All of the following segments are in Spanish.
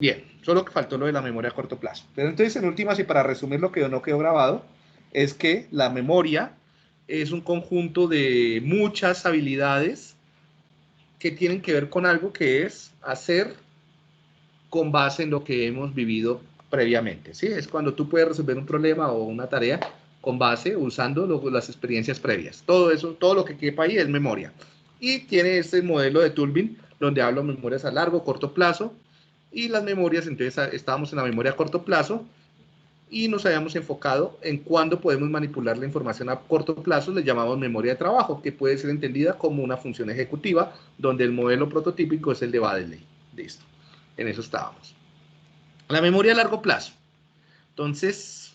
Bien, solo que faltó lo de la memoria a corto plazo. Pero entonces, en últimas, y para resumir lo que no quedó grabado, es que la memoria es un conjunto de muchas habilidades que tienen que ver con algo que es hacer con base en lo que hemos vivido previamente. ¿Sí? Es cuando tú puedes resolver un problema o una tarea con base, usando las experiencias previas. Todo eso, todo lo que quepa ahí es memoria. Y tiene este modelo de Turbin, donde hablo de memorias a largo, corto plazo, y las memorias, entonces estábamos en la memoria a corto plazo, y nos habíamos enfocado en cuándo podemos manipular la información a corto plazo, le llamamos memoria de trabajo, que puede ser entendida como una función ejecutiva, donde el modelo prototípico es el de Baddeley. Listo, en eso estábamos. La memoria a largo plazo. Entonces,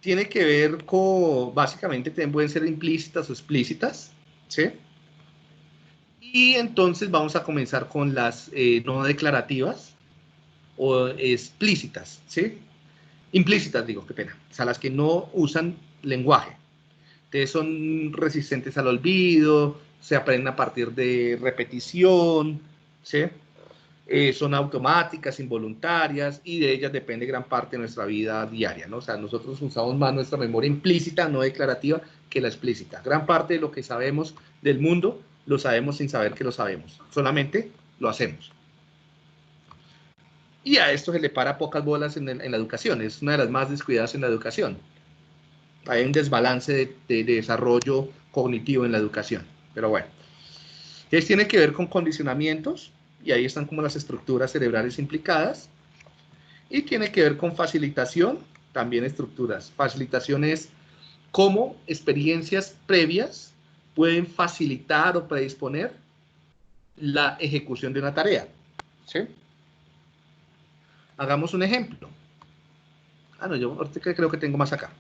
tiene que ver con, básicamente, pueden ser implícitas o explícitas, ¿sí? Y entonces vamos a comenzar con las no declarativas o explícitas, ¿sí? Implícitas, digo, qué pena. O sea, las que no usan lenguaje. Entonces son resistentes al olvido, se aprenden a partir de repetición, ¿sí? Son automáticas, involuntarias, y de ellas depende gran parte de nuestra vida diaria, ¿no? O sea, nosotros usamos más nuestra memoria implícita, no declarativa, que la explícita. Gran parte de lo que sabemos del mundo lo sabemos sin saber que lo sabemos, solamente lo hacemos. Y a esto se le para pocas bolas en la educación, es una de las más descuidadas en la educación. Hay un desbalance de desarrollo cognitivo en la educación, pero bueno. Entonces tiene que ver con condicionamientos, y ahí están como las estructuras cerebrales implicadas, y tiene que ver con facilitación, también estructuras. Facilitación es cómo experiencias previas pueden facilitar o predisponer la ejecución de una tarea. ¿Sí? Hagamos un ejemplo. No, yo ahorita creo que tengo más acá.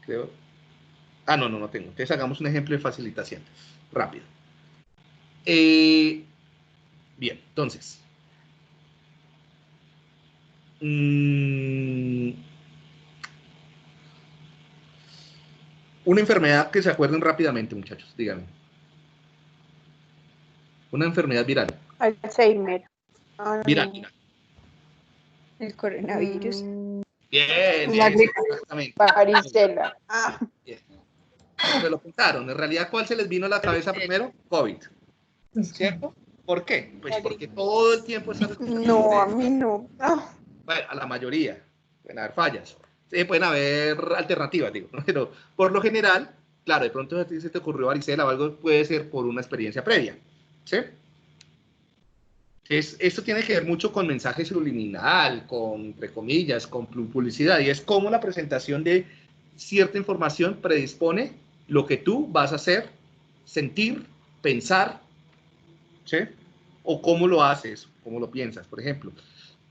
Creo. No tengo. Entonces hagamos un ejemplo de facilitación. Rápido. Bien, entonces. Una enfermedad que se acuerden rápidamente, muchachos, díganme. Una enfermedad viral. Alzheimer. Viral. El coronavirus. Bien, La gripe. exactamente. Varicela. Bien. Se lo pensaron. En realidad, ¿cuál se les vino a la cabeza primero? COVID. ¿Cierto? ¿Por qué? Pues porque todo el tiempo están escuchando. No, a mí no. Bueno, a la mayoría. Pueden haber fallas. Sí, pueden haber alternativas, digo. Pero por lo general, claro, de pronto a ti se te ocurrió varicela o algo, puede ser por una experiencia previa. ¿Sí? Esto tiene que ver mucho con mensaje subliminal, con, entre comillas, con publicidad, y es cómo la presentación de cierta información predispone lo que tú vas a hacer, sentir, pensar, ¿sí? O cómo lo haces, cómo lo piensas, por ejemplo.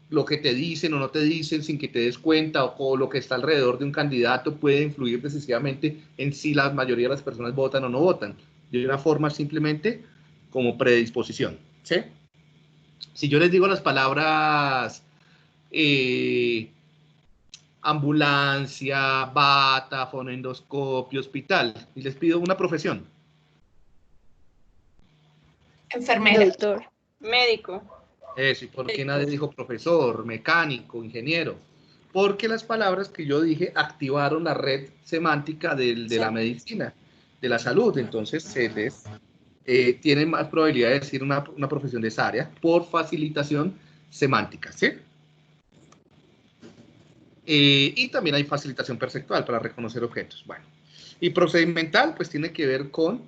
Lo que te dicen o no te dicen sin que te des cuenta, o lo que está alrededor de un candidato puede influir decisivamente en si la mayoría de las personas votan o no votan. De una forma simplemente como predisposición, ¿sí? Si yo les digo las palabras ambulancia, bata, fonoendoscopio, hospital, y les pido una profesión. Enfermera. Doctor. Médico. Eso, ¿y por qué nadie dijo profesor, mecánico, ingeniero? Porque las palabras que yo dije activaron la red semántica de la medicina, de la salud, entonces se les tienen más probabilidad de decir una profesión de esa área por facilitación semántica, ¿sí? Y también hay facilitación perceptual para reconocer objetos. Bueno, y procedimental, pues tiene que ver con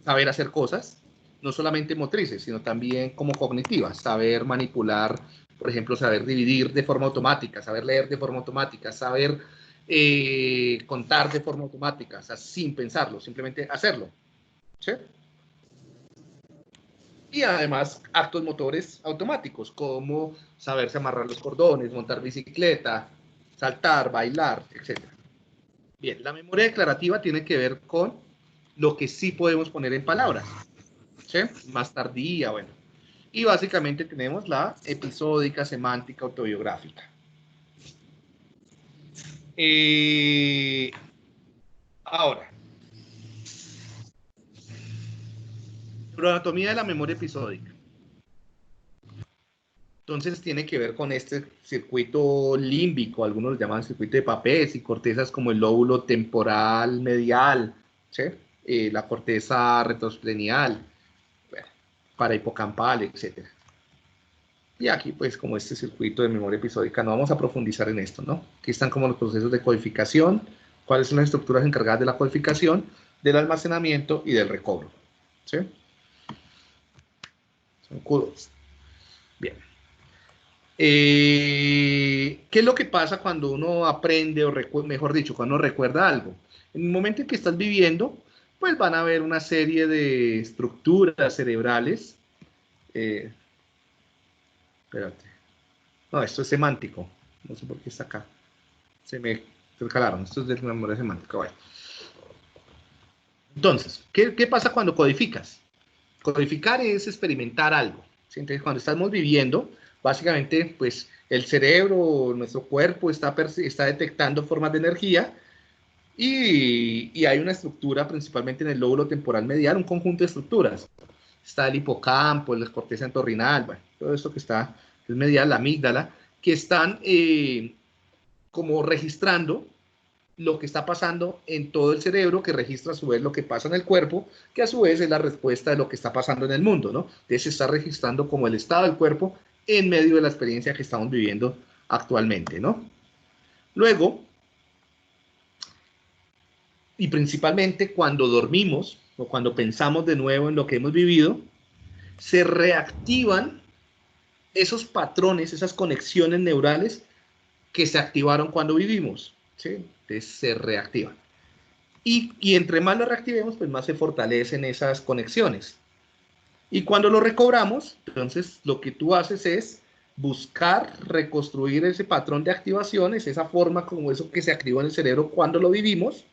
saber hacer cosas, no solamente motrices, sino también como cognitivas, saber manipular, por ejemplo, saber dividir de forma automática, saber leer de forma automática, saber contar de forma automática, o sea, sin pensarlo, simplemente hacerlo. ¿Sí? Y además actos motores automáticos, como saberse amarrar los cordones, montar bicicleta, saltar, bailar, etc. Bien, la memoria declarativa tiene que ver con lo que sí podemos poner en palabras, ¿sí? Más tardía, bueno. Y básicamente tenemos la episódica, semántica, autobiográfica. Ahora, anatomía de la memoria episódica. Entonces tiene que ver con este circuito límbico, algunos lo llaman circuito de Papez, y cortezas como el lóbulo temporal medial, ¿sí? La corteza retroesplenial, bueno, parahipocampal, etc. Y aquí, pues, como este circuito de memoria episódica, no vamos a profundizar en esto, ¿no? Aquí están como los procesos de codificación, cuáles son las estructuras encargadas de la codificación, del almacenamiento y del recobro, ¿sí? Son Q2. Bien. ¿Qué es lo que pasa cuando uno aprende, o mejor dicho, cuando uno recuerda algo? En el momento en que estás viviendo, pues van a haber una serie de estructuras cerebrales. Espérate. No, esto es semántico. No sé por qué está acá. Se me intercalaron. Esto es de memoria semántica. Bueno. Entonces, ¿qué pasa cuando codificas? Codificar es experimentar algo, ¿sí? Entonces, cuando estamos viviendo, básicamente, pues, el cerebro, nuestro cuerpo está detectando formas de energía y hay una estructura, principalmente en el lóbulo temporal medial, un conjunto de estructuras. Está el hipocampo, la corteza entorrinal, bueno, todo esto que está, es medial, la amígdala, que están como registrando lo que está pasando en todo el cerebro, que registra a su vez lo que pasa en el cuerpo, que a su vez es la respuesta de lo que está pasando en el mundo, ¿no? Entonces se está registrando como el estado del cuerpo en medio de la experiencia que estamos viviendo actualmente, ¿no? Luego, y principalmente cuando dormimos o cuando pensamos de nuevo en lo que hemos vivido, se reactivan esos patrones, esas conexiones neurales que se activaron cuando vivimos, ¿sí? Entonces se reactivan. Y entre más lo reactivemos, pues más se fortalecen esas conexiones. Y cuando lo recobramos, entonces lo que tú haces es buscar reconstruir ese patrón de activaciones, esa forma como eso que se activó en el cerebro cuando lo vivimos.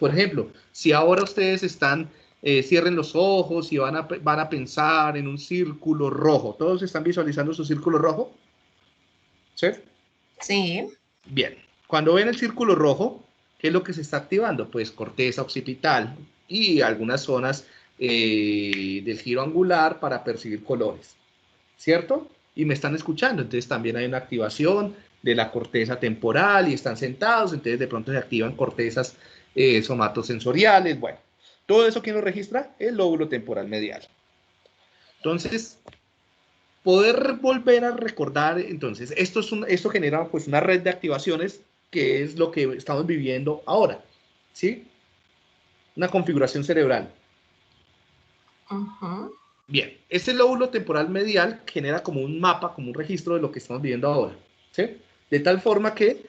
Por ejemplo, si ahora ustedes están, cierren los ojos y van a pensar en un círculo rojo. ¿Todos están visualizando su círculo rojo? ¿Sí? Sí. Bien. Cuando ven el círculo rojo, ¿qué es lo que se está activando? Pues corteza occipital y algunas zonas del giro angular para percibir colores, ¿cierto? Y me están escuchando, entonces también hay una activación de la corteza temporal y están sentados, entonces de pronto se activan cortezas somatosensoriales, bueno, todo eso ¿quién lo registra? El lóbulo temporal medial. Entonces, poder volver a recordar, entonces, esto genera pues una red de activaciones que es lo que estamos viviendo ahora, ¿sí? Una configuración cerebral. Ujú. Bien, este lóbulo temporal medial genera como un mapa, como un registro de lo que estamos viviendo ahora, ¿sí? De tal forma que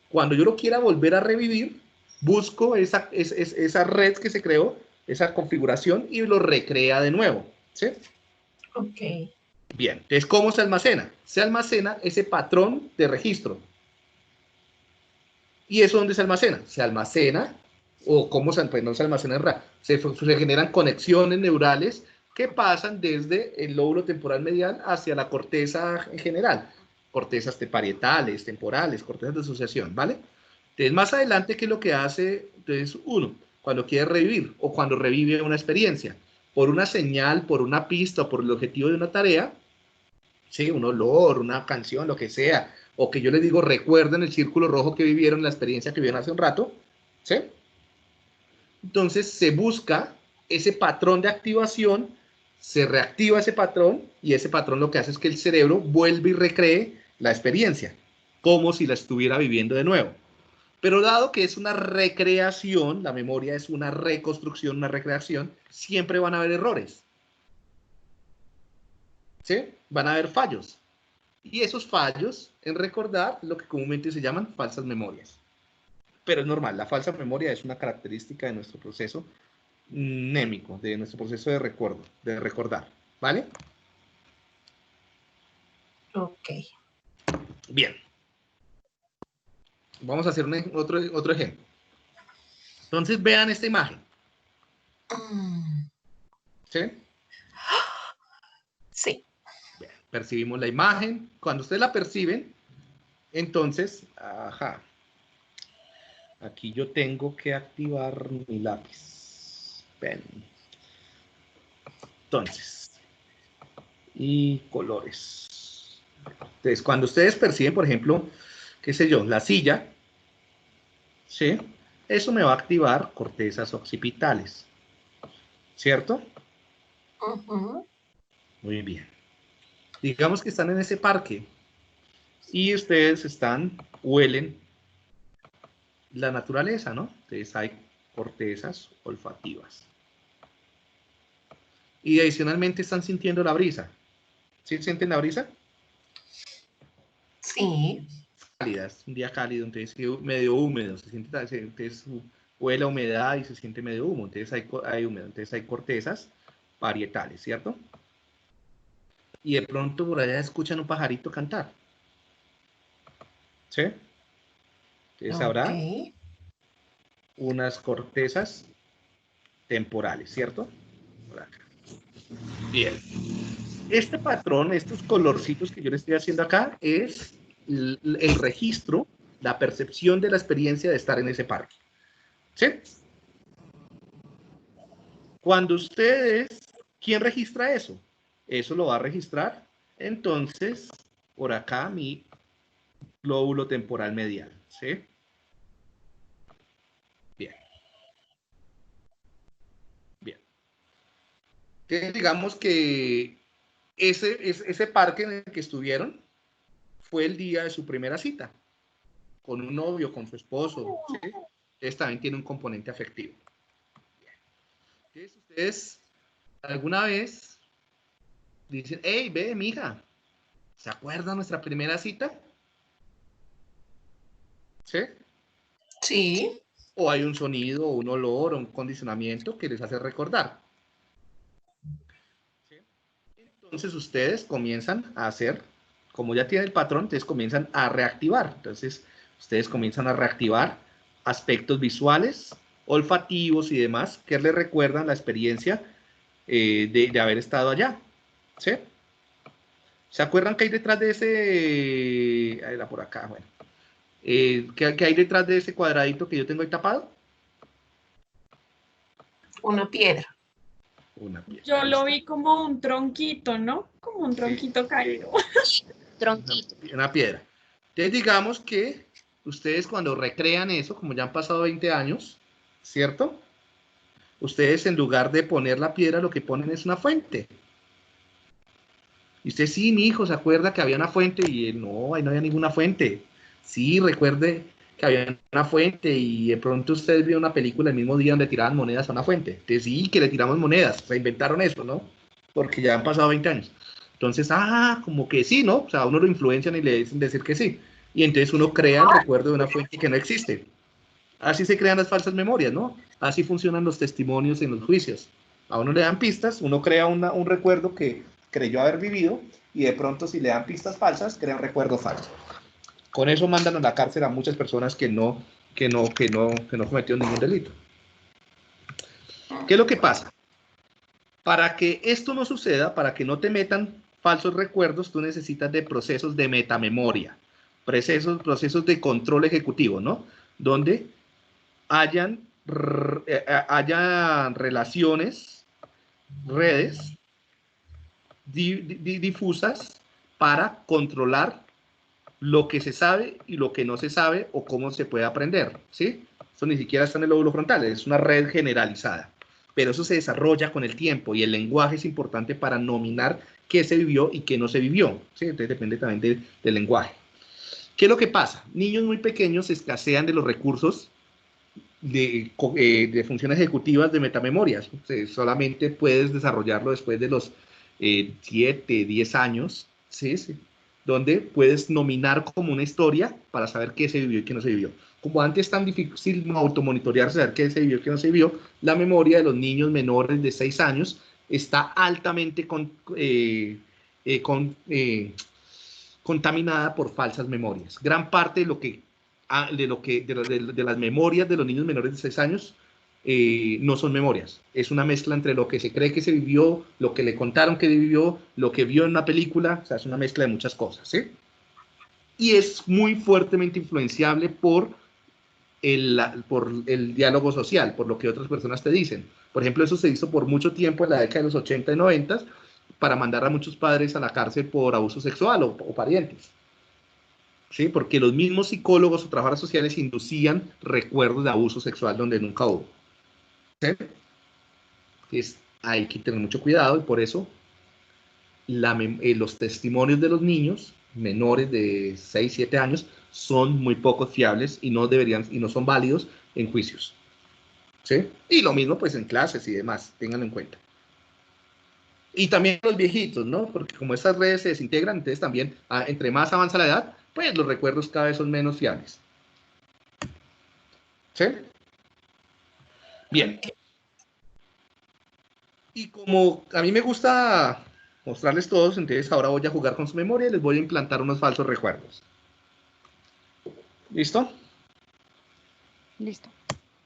cuando yo lo quiera volver a revivir, busco esa red que se creó, esa configuración y lo recrea de nuevo, ¿sí? Ok. Bien, entonces, ¿cómo se almacena? Se almacena ese patrón de registro. ¿Y eso dónde se almacena? Se almacena, o cómo se, pues no se almacena en RAR, se generan conexiones neurales que pasan desde el lóbulo temporal medial hacia la corteza en general, cortezas parietales, temporales, cortezas de asociación, ¿vale? Entonces, más adelante, ¿qué es lo que hace? Entonces, uno, cuando quiere revivir o cuando revive una experiencia, por una señal, por una pista o por el objetivo de una tarea, ¿sí? Un olor, una canción, lo que sea, o que yo les digo, recuerden el círculo rojo que vivieron, la experiencia que vivieron hace un rato, ¿sí? Entonces se busca ese patrón de activación, se reactiva ese patrón y ese patrón lo que hace es que el cerebro vuelve y recree la experiencia, como si la estuviera viviendo de nuevo. Pero dado que es una recreación, la memoria es una reconstrucción, una recreación, siempre van a haber errores, ¿sí? Van a haber fallos. Y esos fallos en recordar lo que comúnmente se llaman falsas memorias. Pero es normal, la falsa memoria es una característica de nuestro proceso mnémico, de nuestro proceso de recuerdo, de recordar. ¿Vale? Ok. Bien. Vamos a hacer otro ejemplo. Entonces vean esta imagen. Mm. ¿Sí? Sí. Bien, percibimos la imagen. Cuando ustedes la perciben, entonces, ajá, aquí yo tengo que activar mi lápiz. Pen. Entonces, y colores. Entonces, cuando ustedes perciben, por ejemplo, qué sé yo, la silla, ¿sí? Eso me va a activar cortezas occipitales, ¿cierto? Ujú. Muy bien. Digamos que están en ese parque y ustedes huelen la naturaleza, ¿no? Entonces hay cortezas olfativas. Y adicionalmente están sintiendo la brisa. ¿Sí sienten la brisa? Sí. Cálida, es un día cálido, entonces medio húmedo, entonces huele a humedad y se siente medio húmedo, entonces hay húmedo, entonces hay cortezas parietales, ¿cierto? Y de pronto por allá escuchan un pajarito cantar, ¿sí? Entonces Ok. habrá unas cortezas temporales, ¿cierto? Por acá. Bien. Este patrón, estos colorcitos que yo le estoy haciendo acá, es el registro, la percepción de la experiencia de estar en ese parque. ¿Sí? Cuando ustedes, ¿quién registra eso? Eso lo va a registrar, entonces, por acá mi lóbulo temporal medial. ¿Sí? Bien, bien. Entonces, digamos que ese parque en el que estuvieron fue el día de su primera cita, con un novio, con su esposo. ¿Sí? Entonces también tiene un componente afectivo. Entonces, ustedes alguna vez dicen, hey, ve, mija, ¿se acuerda nuestra primera cita? ¿Sí? Sí. O hay un sonido, o un olor, o un condicionamiento que les hace recordar. ¿Sí? Entonces ustedes comienzan a hacer, como ya tienen el patrón, entonces comienzan a reactivar. Entonces ustedes comienzan a reactivar aspectos visuales, olfativos y demás que les recuerdan la experiencia de haber estado allá. ¿Sí? ¿Se acuerdan que hay detrás de ese... Ahí era por acá, bueno. ¿Qué hay detrás de ese cuadradito que yo tengo ahí tapado? Una piedra. Una piedra, Yo ahí lo está. vi como un tronquito, ¿no? Como un Sí, tronquito caído. Tronquito. una piedra. Entonces digamos que ustedes cuando recrean eso, como ya han pasado 20 años, ¿cierto? Ustedes en lugar de poner la piedra, lo que ponen es una fuente. Y usted, sí, mi hijo, ¿se acuerda que había una fuente? Y él, no, ahí no había ninguna fuente. Sí, recuerde que había una fuente y de pronto usted vio una película el mismo día donde tiraban monedas a una fuente. Entonces, sí, que le tiramos monedas, reinventaron eso, ¿no? Porque ya han pasado 20 años. Entonces, como que sí, ¿no? O sea, a uno lo influencian y le dicen decir que sí. Y entonces uno crea el recuerdo de una fuente que no existe. Así se crean las falsas memorias, ¿no? Así funcionan los testimonios en los juicios. A uno le dan pistas, uno crea un recuerdo que creyó haber vivido y de pronto si le dan pistas falsas, crea un recuerdo falso. Con eso mandan a la cárcel a muchas personas que no cometieron ningún delito. ¿Qué es lo que pasa? Para que esto no suceda, para que no te metan falsos recuerdos, tú necesitas de procesos de metamemoria, procesos de control ejecutivo, ¿no? Donde hayan, hayan relaciones, redes difusas para controlar lo que se sabe y lo que no se sabe o cómo se puede aprender, ¿sí? Eso ni siquiera está en el lóbulo frontal, es una red generalizada. Pero eso se desarrolla con el tiempo y el lenguaje es importante para nominar qué se vivió y qué no se vivió, ¿sí? Entonces depende también del lenguaje. ¿Qué es lo que pasa? Niños muy pequeños escasean de los recursos de funciones ejecutivas de metamemorias. O sea, solamente puedes desarrollarlo después de los 7, 10 años, ¿sí? Sí, donde puedes nominar como una historia para saber qué se vivió y qué no se vivió. Como antes es tan difícil automonitorear, saber qué se vivió y qué no se vivió, la memoria de los niños menores de 6 años está altamente con, contaminada por falsas memorias. Gran parte de las memorias de los niños menores de 6 años no son memorias. Es una mezcla entre lo que se cree que se vivió, lo que le contaron que vivió, lo que vio en una película. O sea, es una mezcla de muchas cosas, ¿sí? Y es muy fuertemente influenciable por el diálogo social, por lo que otras personas te dicen. Por ejemplo, eso se hizo por mucho tiempo en la década de los 80 y 90 para mandar a muchos padres a la cárcel por abuso sexual o parientes. ¿Sí? Porque los mismos psicólogos o trabajadores sociales inducían recuerdos de abuso sexual donde nunca hubo. ¿Sí? Entonces, hay que tener mucho cuidado y por eso los testimonios de los niños menores de 6, 7 años son muy poco fiables y no deberían y no son válidos en juicios. ¿Sí? Y lo mismo pues en clases y demás, ténganlo en cuenta. Y también los viejitos, ¿no? Porque como estas redes se desintegran, entonces también, entre más avanza la edad, pues los recuerdos cada vez son menos fiables. ¿Sí? Bien. Y como a mí me gusta mostrarles todos, entonces ahora voy a jugar con su memoria y les voy a implantar unos falsos recuerdos. ¿Listo? Listo.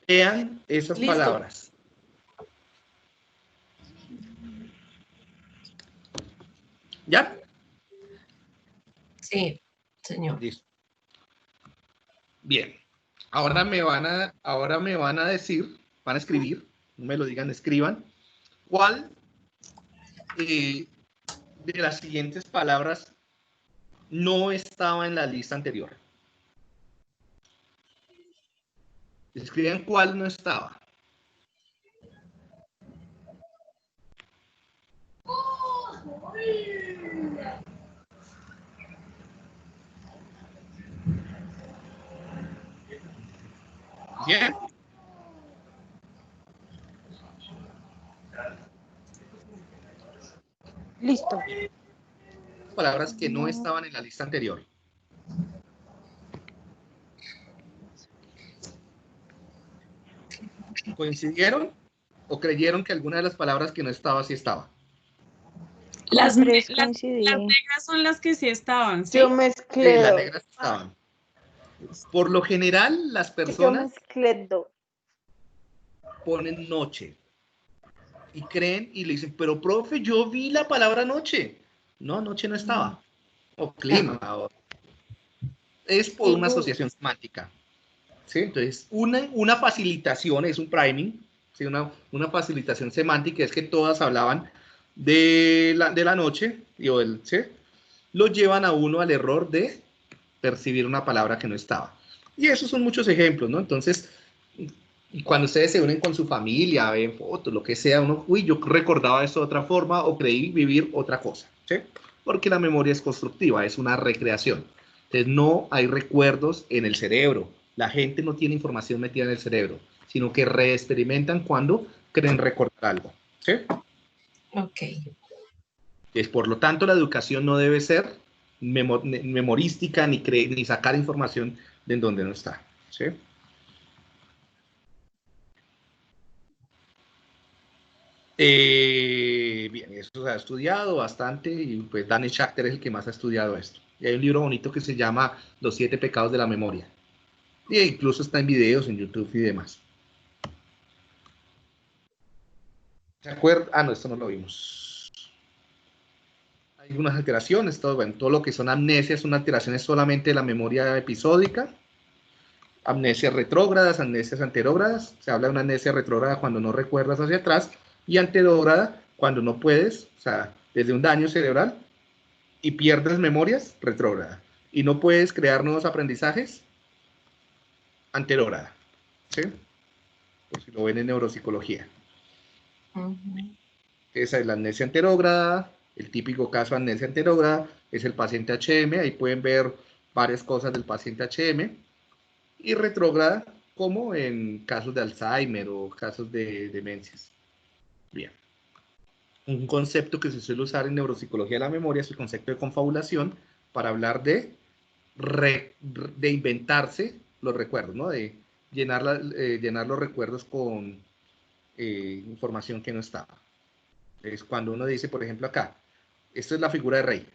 Vean esas Listo. palabras. ¿Ya? Sí, señor. Listo. Bien. Ahora me van a decir, van a escribir, no me lo digan, escriban, ¿cuál de las siguientes palabras no estaba en la lista anterior? Escriban cuál no estaba. Bien. Listo. Palabras que no estaban en la lista anterior. ¿Coincidieron o creyeron que alguna de las palabras que no estaba sí estaba? Las, Con tres las coincidí. negras son las que sí estaban, ¿sí? Yo mezclé Las dos. negras estaban. Por lo general, las Yo personas mezclé dos. ponen noche y creen y le dicen, pero profe, yo vi la palabra noche. No, noche no estaba. O clima. Es por una asociación semántica. ¿Sí? Entonces, una facilitación es un priming, ¿sí? Una facilitación semántica es que todas hablaban de la noche, ¿sí? Lo llevan a uno al error de percibir una palabra que no estaba. Y esos son muchos ejemplos, ¿no? Entonces, cuando ustedes se unen con su familia, ven fotos, lo que sea, uno, uy, yo recordaba esto de otra forma o creí vivir otra cosa, ¿sí? Porque la memoria es constructiva, es una recreación. Entonces, no hay recuerdos en el cerebro. La gente no tiene información metida en el cerebro, sino que reexperimentan cuando creen recordar algo, ¿sí? Ok. Entonces, por lo tanto, la educación no debe ser memorística ni sacar información de en donde no está, ¿sí? Bien, eso se ha estudiado bastante y pues Danny Schachter es el que más ha estudiado esto. Y hay un libro bonito que se llama Los 7 pecados de la memoria. E incluso está en videos en YouTube y demás. ¿Se acuerdan? Ah, no, esto no lo vimos. Hay algunas alteraciones, todo lo que son amnesias son alteraciones solamente de la memoria episódica. Amnesias retrógradas, amnesias anterógradas. Se habla de una amnesia retrógrada cuando no recuerdas hacia atrás y anterógrada cuando no puedes, o sea, desde un daño cerebral y pierdes memorias, retrógrada. Y no puedes crear nuevos aprendizajes, anterógrada. ¿Sí? Por si lo ven en neuropsicología. Esa es la amnesia anterógrada. El típico caso de amnesia anterógrada es el paciente HM. Ahí pueden ver varias cosas del paciente HM. Y retrógrada como en casos de Alzheimer o casos de demencias. Bien. Un concepto que se suele usar en neuropsicología de la memoria es el concepto de confabulación para hablar de inventarse los recuerdos, ¿no? De llenar los recuerdos con información que no estaba. Es cuando uno dice, por ejemplo, acá, esto es la figura de rey.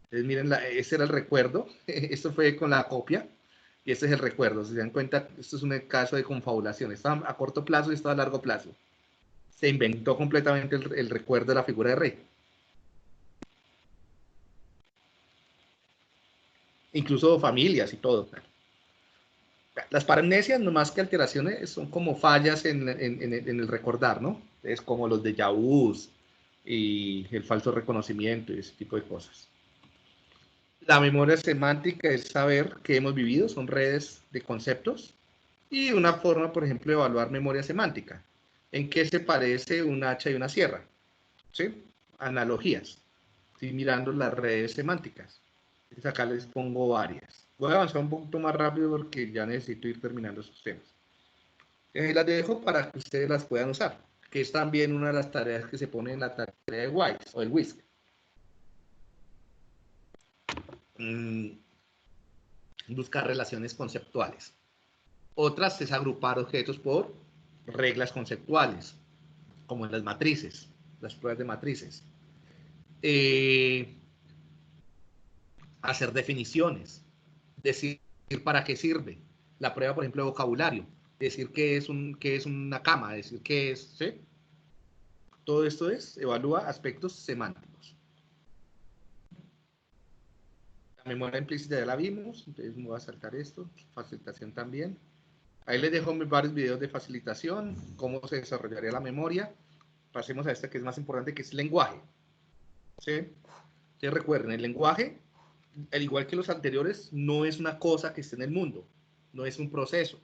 Entonces, miren, ese era el recuerdo, esto fue con la copia, y este es el recuerdo. Si se dan cuenta, esto es un caso de confabulación. Estaba a corto plazo y estaba a largo plazo. Se inventó completamente el recuerdo de la figura de rey. Incluso familias y todo. Las paramnesias, no más que alteraciones, son como fallas en el recordar, ¿no? Es como los déjà vus, y el falso reconocimiento y ese tipo de cosas. La memoria semántica es saber qué hemos vivido, son redes de conceptos, y una forma, por ejemplo, de evaluar memoria semántica. ¿En qué se parece un hacha y una sierra? ¿Sí? Analogías. Estoy mirando las redes semánticas. Entonces acá les pongo varias. Voy a avanzar un poquito más rápido porque ya necesito ir terminando esos temas. Las dejo para que ustedes las puedan usar, que es también una de las tareas que se pone en la tarea de WISE o el WISC. Buscar relaciones conceptuales. Otras es agrupar objetos por reglas conceptuales, como en las matrices, las pruebas de matrices. Hacer definiciones, decir para qué sirve. La prueba, por ejemplo, de vocabulario, decir qué es una cama, decir qué es, ¿sí? Todo esto evalúa aspectos semánticos. La memoria implícita ya la vimos, entonces me voy a saltar esto, facilitación también. Ahí les dejo varios videos de facilitación, cómo se desarrollaría la memoria. Pasemos a esta que es más importante, que es lenguaje. ¿Sí? Entonces recuerden, el lenguaje, al igual que los anteriores, no es una cosa que esté en el mundo, no es un proceso,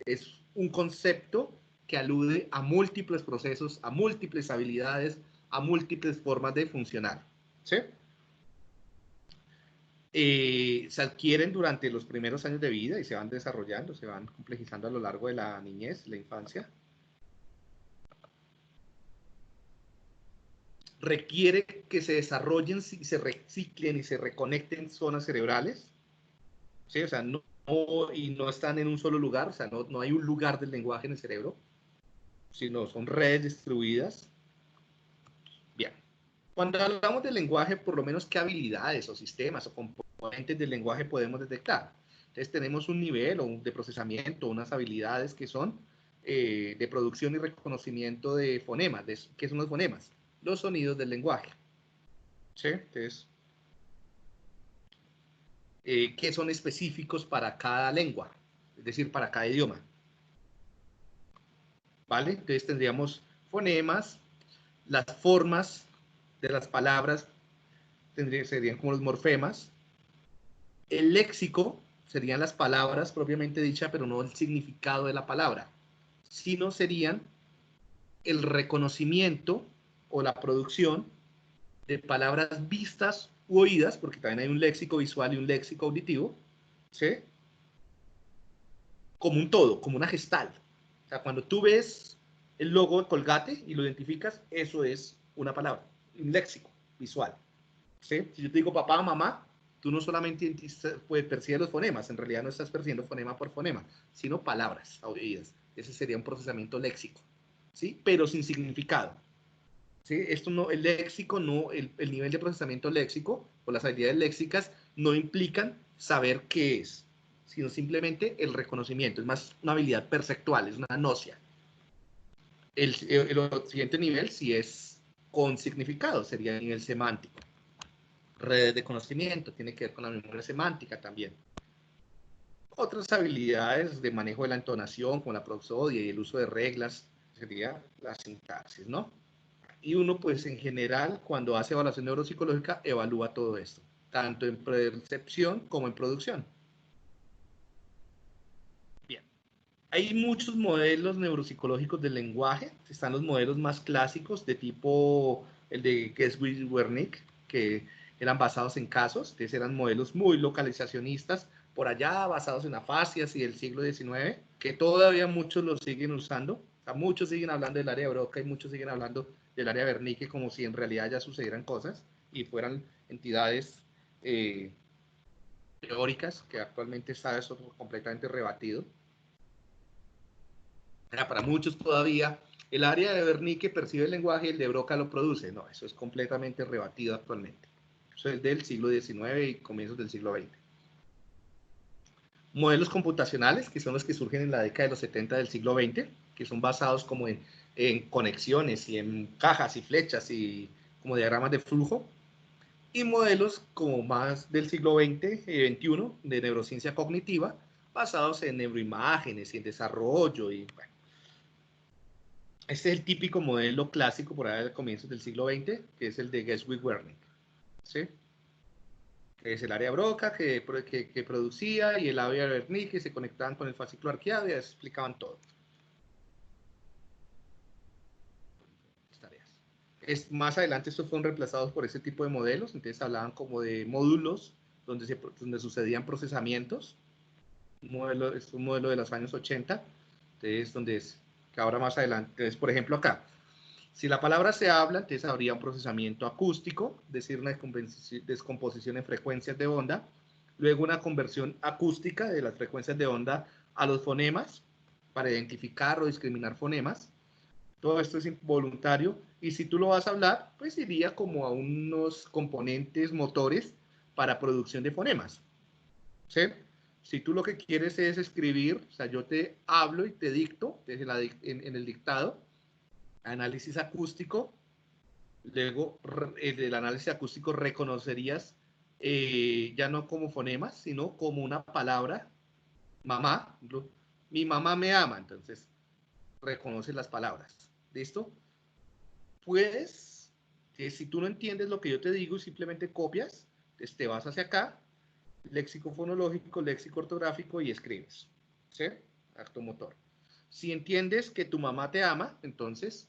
es un concepto que alude a múltiples procesos, a múltiples habilidades, a múltiples formas de funcionar. ¿Sí? Se adquieren durante los primeros años de vida y se van desarrollando, se van complejizando a lo largo de la niñez, la infancia. Requiere que se desarrollen, se reciclen y se reconecten zonas cerebrales, ¿sí? O sea, y no están en un solo lugar, o sea, no hay un lugar del lenguaje en el cerebro, sino son redes distribuidas. Bien. Cuando hablamos del lenguaje, por lo menos, ¿qué habilidades o sistemas o componentes del lenguaje podemos detectar? Entonces, tenemos un nivel de procesamiento, unas habilidades que son de producción y reconocimiento de fonemas. ¿Qué son los fonemas? Los sonidos del lenguaje. ¿Sí? Entonces, que son específicos para cada lengua, es decir, para cada idioma. ¿Vale? Entonces tendríamos fonemas, las formas de las palabras serían como los morfemas, el léxico serían las palabras propiamente dichas, pero no el significado de la palabra, sino serían el reconocimiento o la producción de palabras vistas u oídas, porque también hay un léxico visual y un léxico auditivo, ¿sí? Como un todo, como una gestal. O sea, cuando tú ves el logo de Colgate y lo identificas, eso es una palabra, un léxico visual. ¿Sí? Si yo te digo papá, mamá, tú no solamente percibes los fonemas, en realidad no estás percibiendo fonema por fonema, sino palabras oídas. Ese sería un procesamiento léxico, ¿sí? Pero sin significado. ¿Sí? Esto no, el léxico, no, el nivel de procesamiento léxico o las habilidades léxicas no implican saber qué es, sino simplemente el reconocimiento. Es más una habilidad perceptual, es una gnosia. El siguiente nivel, si es con significado, sería el nivel semántico. Redes de conocimiento, tiene que ver con la memoria semántica también. Otras habilidades de manejo de la entonación, como la prosodia y el uso de reglas, sería la sintaxis, ¿no? Y uno, pues en general, cuando hace evaluación neuropsicológica, evalúa todo esto, tanto en percepción como en producción. Bien. Hay muchos modelos neuropsicológicos del lenguaje. Están los modelos más clásicos de tipo el de Guess-Wernicke, que eran basados en casos. Entonces eran modelos muy localizacionistas, por allá basados en afasias y del siglo XIX, que todavía muchos los siguen usando. O sea, muchos siguen hablando del área de Broca y muchos siguen hablando del área de Wernicke como si en realidad ya sucedieran cosas y fueran entidades teóricas, que actualmente está eso completamente rebatido. Para muchos todavía el área de Wernicke percibe el lenguaje y el de Broca lo produce. No, eso es completamente rebatido actualmente. Eso es del siglo XIX y comienzos del siglo XX. Modelos computacionales, que son los que surgen en la década de los 70 del siglo XX, que son basados como en conexiones y en cajas y flechas y como diagramas de flujo. Y modelos como más del siglo XX y XXI de neurociencia cognitiva, basados en neuroimágenes y en desarrollo y bueno, Este es el típico modelo clásico por ahí al comienzo del siglo XX, que es el de Geswick-Wernicke, ¿sí? Es el área Broca que producía y el área Wernicke que se conectaban con el fascículo arqueado y explicaban todo. Tareas. Más adelante estos fueron reemplazados por ese tipo de modelos, entonces hablaban como de módulos donde sucedían procesamientos. Es un modelo de los años 80, entonces donde es que ahora más adelante, entonces por ejemplo acá, si la palabra se habla, entonces habría un procesamiento acústico, es decir, una descomposición en frecuencias de onda, luego una conversión acústica de las frecuencias de onda a los fonemas, para identificar o discriminar fonemas. Todo esto es involuntario, y si tú lo vas a hablar, pues iría como a unos componentes motores para producción de fonemas, ¿sí? Si tú lo que quieres es escribir, o sea, yo te hablo y te dicto en el dictado, análisis acústico, luego del análisis acústico reconocerías ya no como fonemas, sino como una palabra, mamá, mi mamá me ama, entonces reconoce las palabras, ¿listo? Puedes, si tú no entiendes lo que yo te digo y simplemente copias, entonces te vas hacia acá, léxico fonológico, léxico ortográfico y escribes, ¿sí? Acto motor. Si entiendes que tu mamá te ama, entonces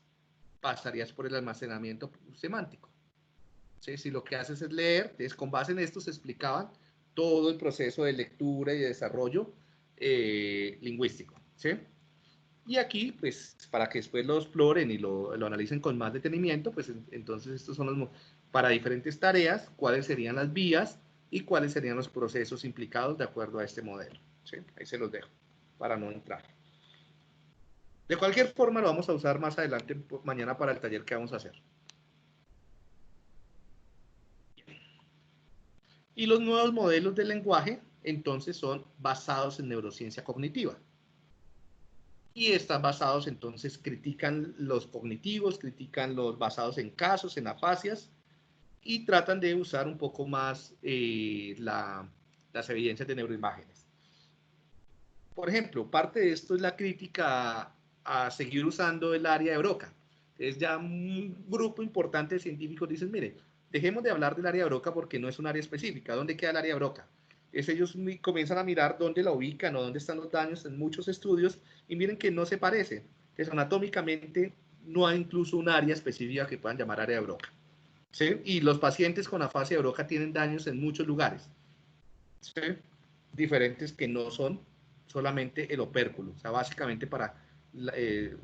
pasarías por el almacenamiento semántico. ¿Sí? Si lo que haces es leer, entonces con base en esto se explicaban todo el proceso de lectura y de desarrollo lingüístico, ¿sí? Y aquí, pues, para que después lo exploren y lo analicen con más detenimiento, pues entonces estos son los, para diferentes tareas, cuáles serían las vías y cuáles serían los procesos implicados de acuerdo a este modelo, ¿sí? Ahí se los dejo, para no entrar. De cualquier forma, lo vamos a usar más adelante, mañana, para el taller que vamos a hacer. Y los nuevos modelos de lenguaje, entonces, son basados en neurociencia cognitiva. Y están basados, entonces, critican los cognitivos, critican los basados en casos, en afasias, y tratan de usar un poco más las evidencias de neuroimágenes. Por ejemplo, parte de esto es la crítica a seguir usando el área de Broca. Es ya un grupo importante de científicos dicen, mire, dejemos de hablar del área de Broca porque no es un área específica. ¿Dónde queda el área de Broca? Ellos comienzan a mirar dónde la ubican o dónde están los daños en muchos estudios y miren que no se parece. Que anatómicamente no hay incluso un área específica que puedan llamar área de Broca, ¿sí? Y los pacientes con afasia de Broca tienen daños en muchos lugares, ¿sí? Diferentes que no son solamente el opérculo. O sea, básicamente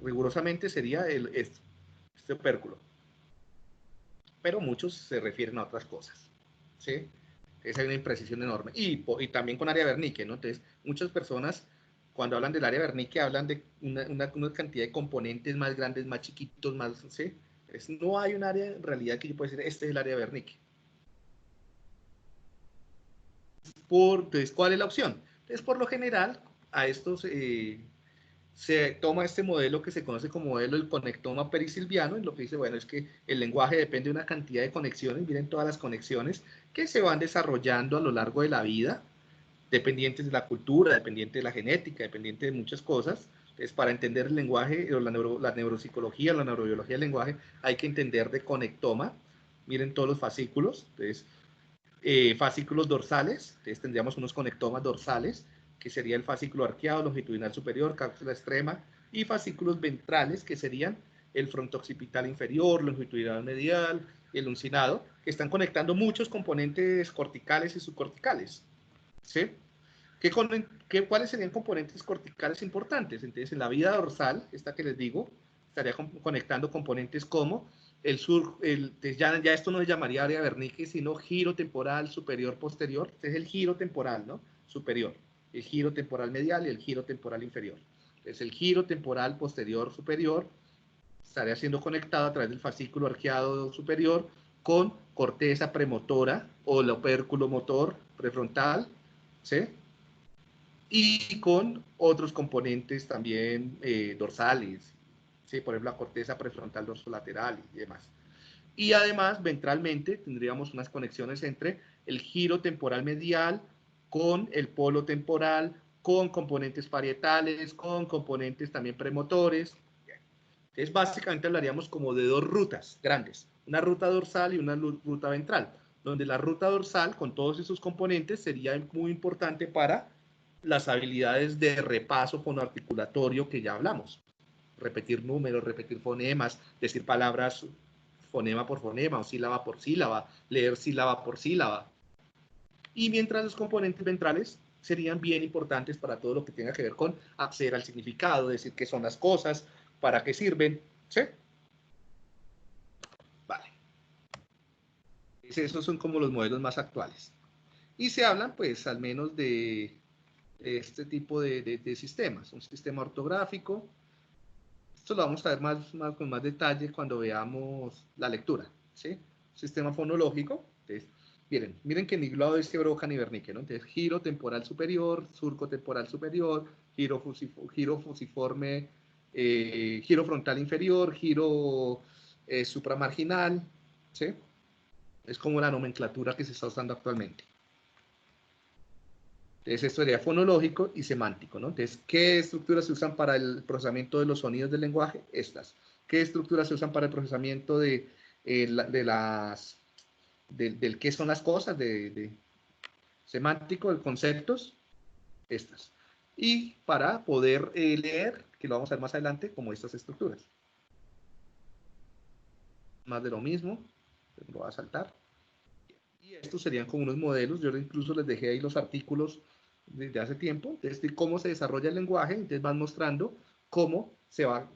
rigurosamente sería este opérculo. Pero muchos se refieren a otras cosas, ¿sí? Esa es una imprecisión enorme. Y también con área Wernicke, ¿no? Entonces, muchas personas, cuando hablan del área Wernicke, hablan de una cantidad de componentes más grandes, más chiquitos, más, ¿sí? No hay un área en realidad que yo pueda decir, este es el área Wernicke. Entonces, ¿cuál es la opción? Entonces, por lo general, a estos se toma este modelo que se conoce como modelo del conectoma perisilviano, y lo que dice, bueno, es que el lenguaje depende de una cantidad de conexiones, miren todas las conexiones que se van desarrollando a lo largo de la vida, dependientes de la cultura, dependientes de la genética, dependientes de muchas cosas. Entonces, para entender el lenguaje, o la neuropsicología, la neurobiología del lenguaje, hay que entender de conectoma. Miren todos los fascículos. Entonces, fascículos dorsales, entonces tendríamos unos conectomas dorsales, que sería el fascículo arqueado, longitudinal superior, cápsula extrema, y fascículos ventrales, que serían el frontooccipital inferior, longitudinal medial, el uncinado, que están conectando muchos componentes corticales y subcorticales, ¿sí? ¿Cuáles serían componentes corticales importantes? Entonces, en la vía dorsal, esta que les digo, estaría conectando componentes como ya esto no se llamaría área Wernicke, sino giro temporal superior posterior. Este es el giro temporal, ¿no? Superior. El giro temporal medial y el giro temporal inferior. Entonces, el giro temporal posterior superior estaría siendo conectado a través del fascículo arqueado superior con corteza premotora o el opérculo motor prefrontal, ¿sí? Y con otros componentes también dorsales, ¿sí? Por ejemplo, la corteza prefrontal dorsolateral y demás. Y además, ventralmente, tendríamos unas conexiones entre el giro temporal medial con el polo temporal, con componentes parietales, con componentes también premotores. Entonces, básicamente hablaríamos como de dos rutas grandes, una ruta dorsal y una ruta ventral, donde la ruta dorsal, con todos esos componentes, sería muy importante para las habilidades de repaso fonoarticulatorio que ya hablamos. Repetir números, repetir fonemas, decir palabras fonema por fonema o sílaba por sílaba, leer sílaba por sílaba. Y mientras los componentes ventrales serían bien importantes para todo lo que tenga que ver con acceder al significado, decir qué son las cosas, para qué sirven, ¿sí? Vale. Esos son como los modelos más actuales. Y se hablan, pues, al menos de este tipo de sistemas. Un sistema ortográfico. Esto lo vamos a ver con más detalle cuando veamos la lectura, ¿sí? Sistema fonológico. Entonces, miren que ni globo es Broca ni Wernicke, ¿no? Entonces, giro temporal superior, surco temporal superior, giro fusiforme, giro frontal inferior, giro supramarginal, ¿sí? Es como la nomenclatura que se está usando actualmente. Entonces, esto sería fonológico y semántico, ¿no? Entonces, ¿qué estructuras se usan para el procesamiento de los sonidos del lenguaje? Estas. ¿Qué estructuras se usan para el procesamiento del qué son las cosas, semántico, de conceptos? Estas. Y para poder leer, que lo vamos a ver más adelante, como estas estructuras. Más de lo mismo, lo voy a saltar. Y estos serían como unos modelos, yo incluso les dejé ahí los artículos desde hace tiempo, desde cómo se desarrolla el lenguaje, entonces van mostrando cómo se van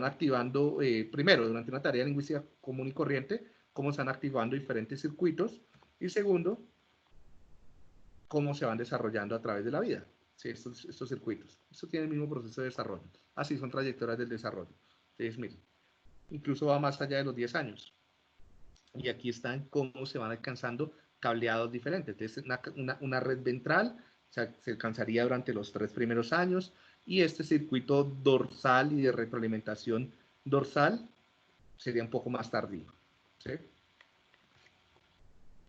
activando, primero, durante una tarea lingüística común y corriente, cómo se van activando diferentes circuitos, y segundo, cómo se van desarrollando a través de la vida, ¿sí? estos circuitos. Esto tiene el mismo proceso de desarrollo. Así son trayectorias del desarrollo. Entonces, miren, incluso va más allá de los 10 años. Y aquí están cómo se van alcanzando cableados diferentes. Entonces, una red ventral se alcanzaría durante los 3 primeros años, y este circuito dorsal y de retroalimentación dorsal sería un poco más tardío, ¿sí?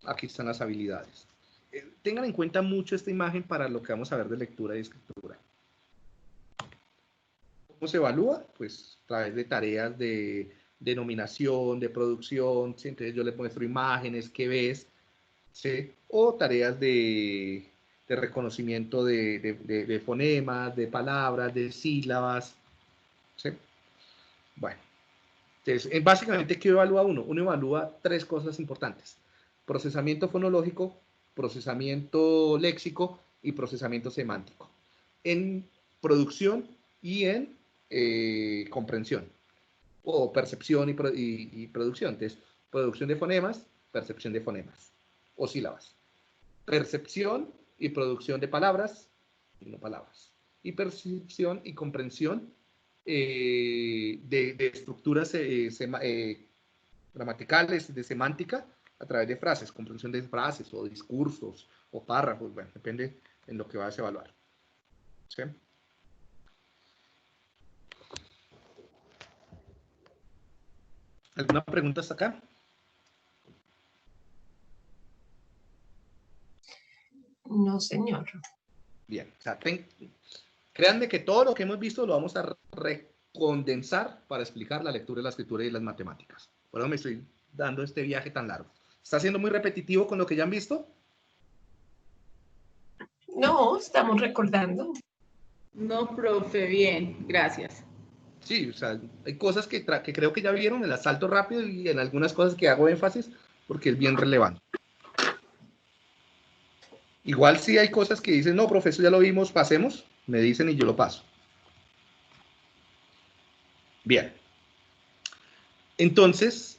Aquí están las habilidades. Tengan en cuenta mucho esta imagen para lo que vamos a ver de lectura y escritura. ¿Cómo se evalúa? Pues a través de tareas de denominación, de producción, ¿sí? Entonces yo les muestro imágenes, ¿qué ves? ¿Sí? O tareas de reconocimiento de fonemas, de palabras, de sílabas, ¿sí? Bueno, entonces, básicamente, ¿qué evalúa uno? Uno evalúa 3 cosas importantes: procesamiento fonológico, procesamiento léxico y procesamiento semántico, en producción y en comprensión, o percepción y producción. Entonces, producción de fonemas, percepción de fonemas o sílabas, percepción y producción de palabras y no palabras, y percepción y comprensión de estructuras gramaticales, de semántica, a través de frases, comprensión de frases o discursos o párrafos, bueno, depende en lo que vas a evaluar. ¿Sí? ¿Alguna pregunta hasta acá? No, señor. Bien, o sea, créanme que todo lo que hemos visto lo vamos a recondensar para explicar la lectura, la escritura y las matemáticas. Por eso me estoy dando este viaje tan largo. ¿Está siendo muy repetitivo con lo que ya han visto? No, estamos recordando. No, profe, bien, gracias. Sí, o sea, hay cosas que creo que ya vieron, el asalto rápido, y en algunas cosas que hago énfasis porque es bien relevante. Igual si hay cosas que dicen, no, profesor, ya lo vimos, pasemos, me dicen y yo lo paso. Bien. Entonces,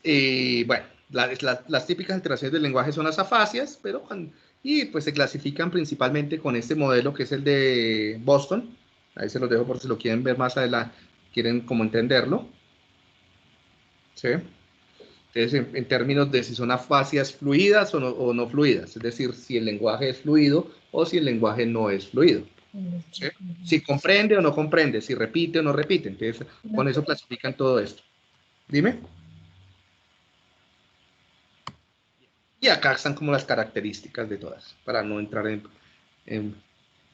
bueno, las típicas alteraciones del lenguaje son las afasias, y pues se clasifican principalmente con este modelo que es el de Boston. Ahí se los dejo por si lo quieren ver más adelante, quieren como entenderlo. ¿Sí? Entonces, en términos de si son afasias fluidas o no fluidas, es decir, si el lenguaje es fluido o si el lenguaje no es fluido. ¿Sí? Si comprende o no comprende, si repite o no repite. Entonces, con eso clasifican todo esto. Dime. Y acá están como las características de todas, para no entrar en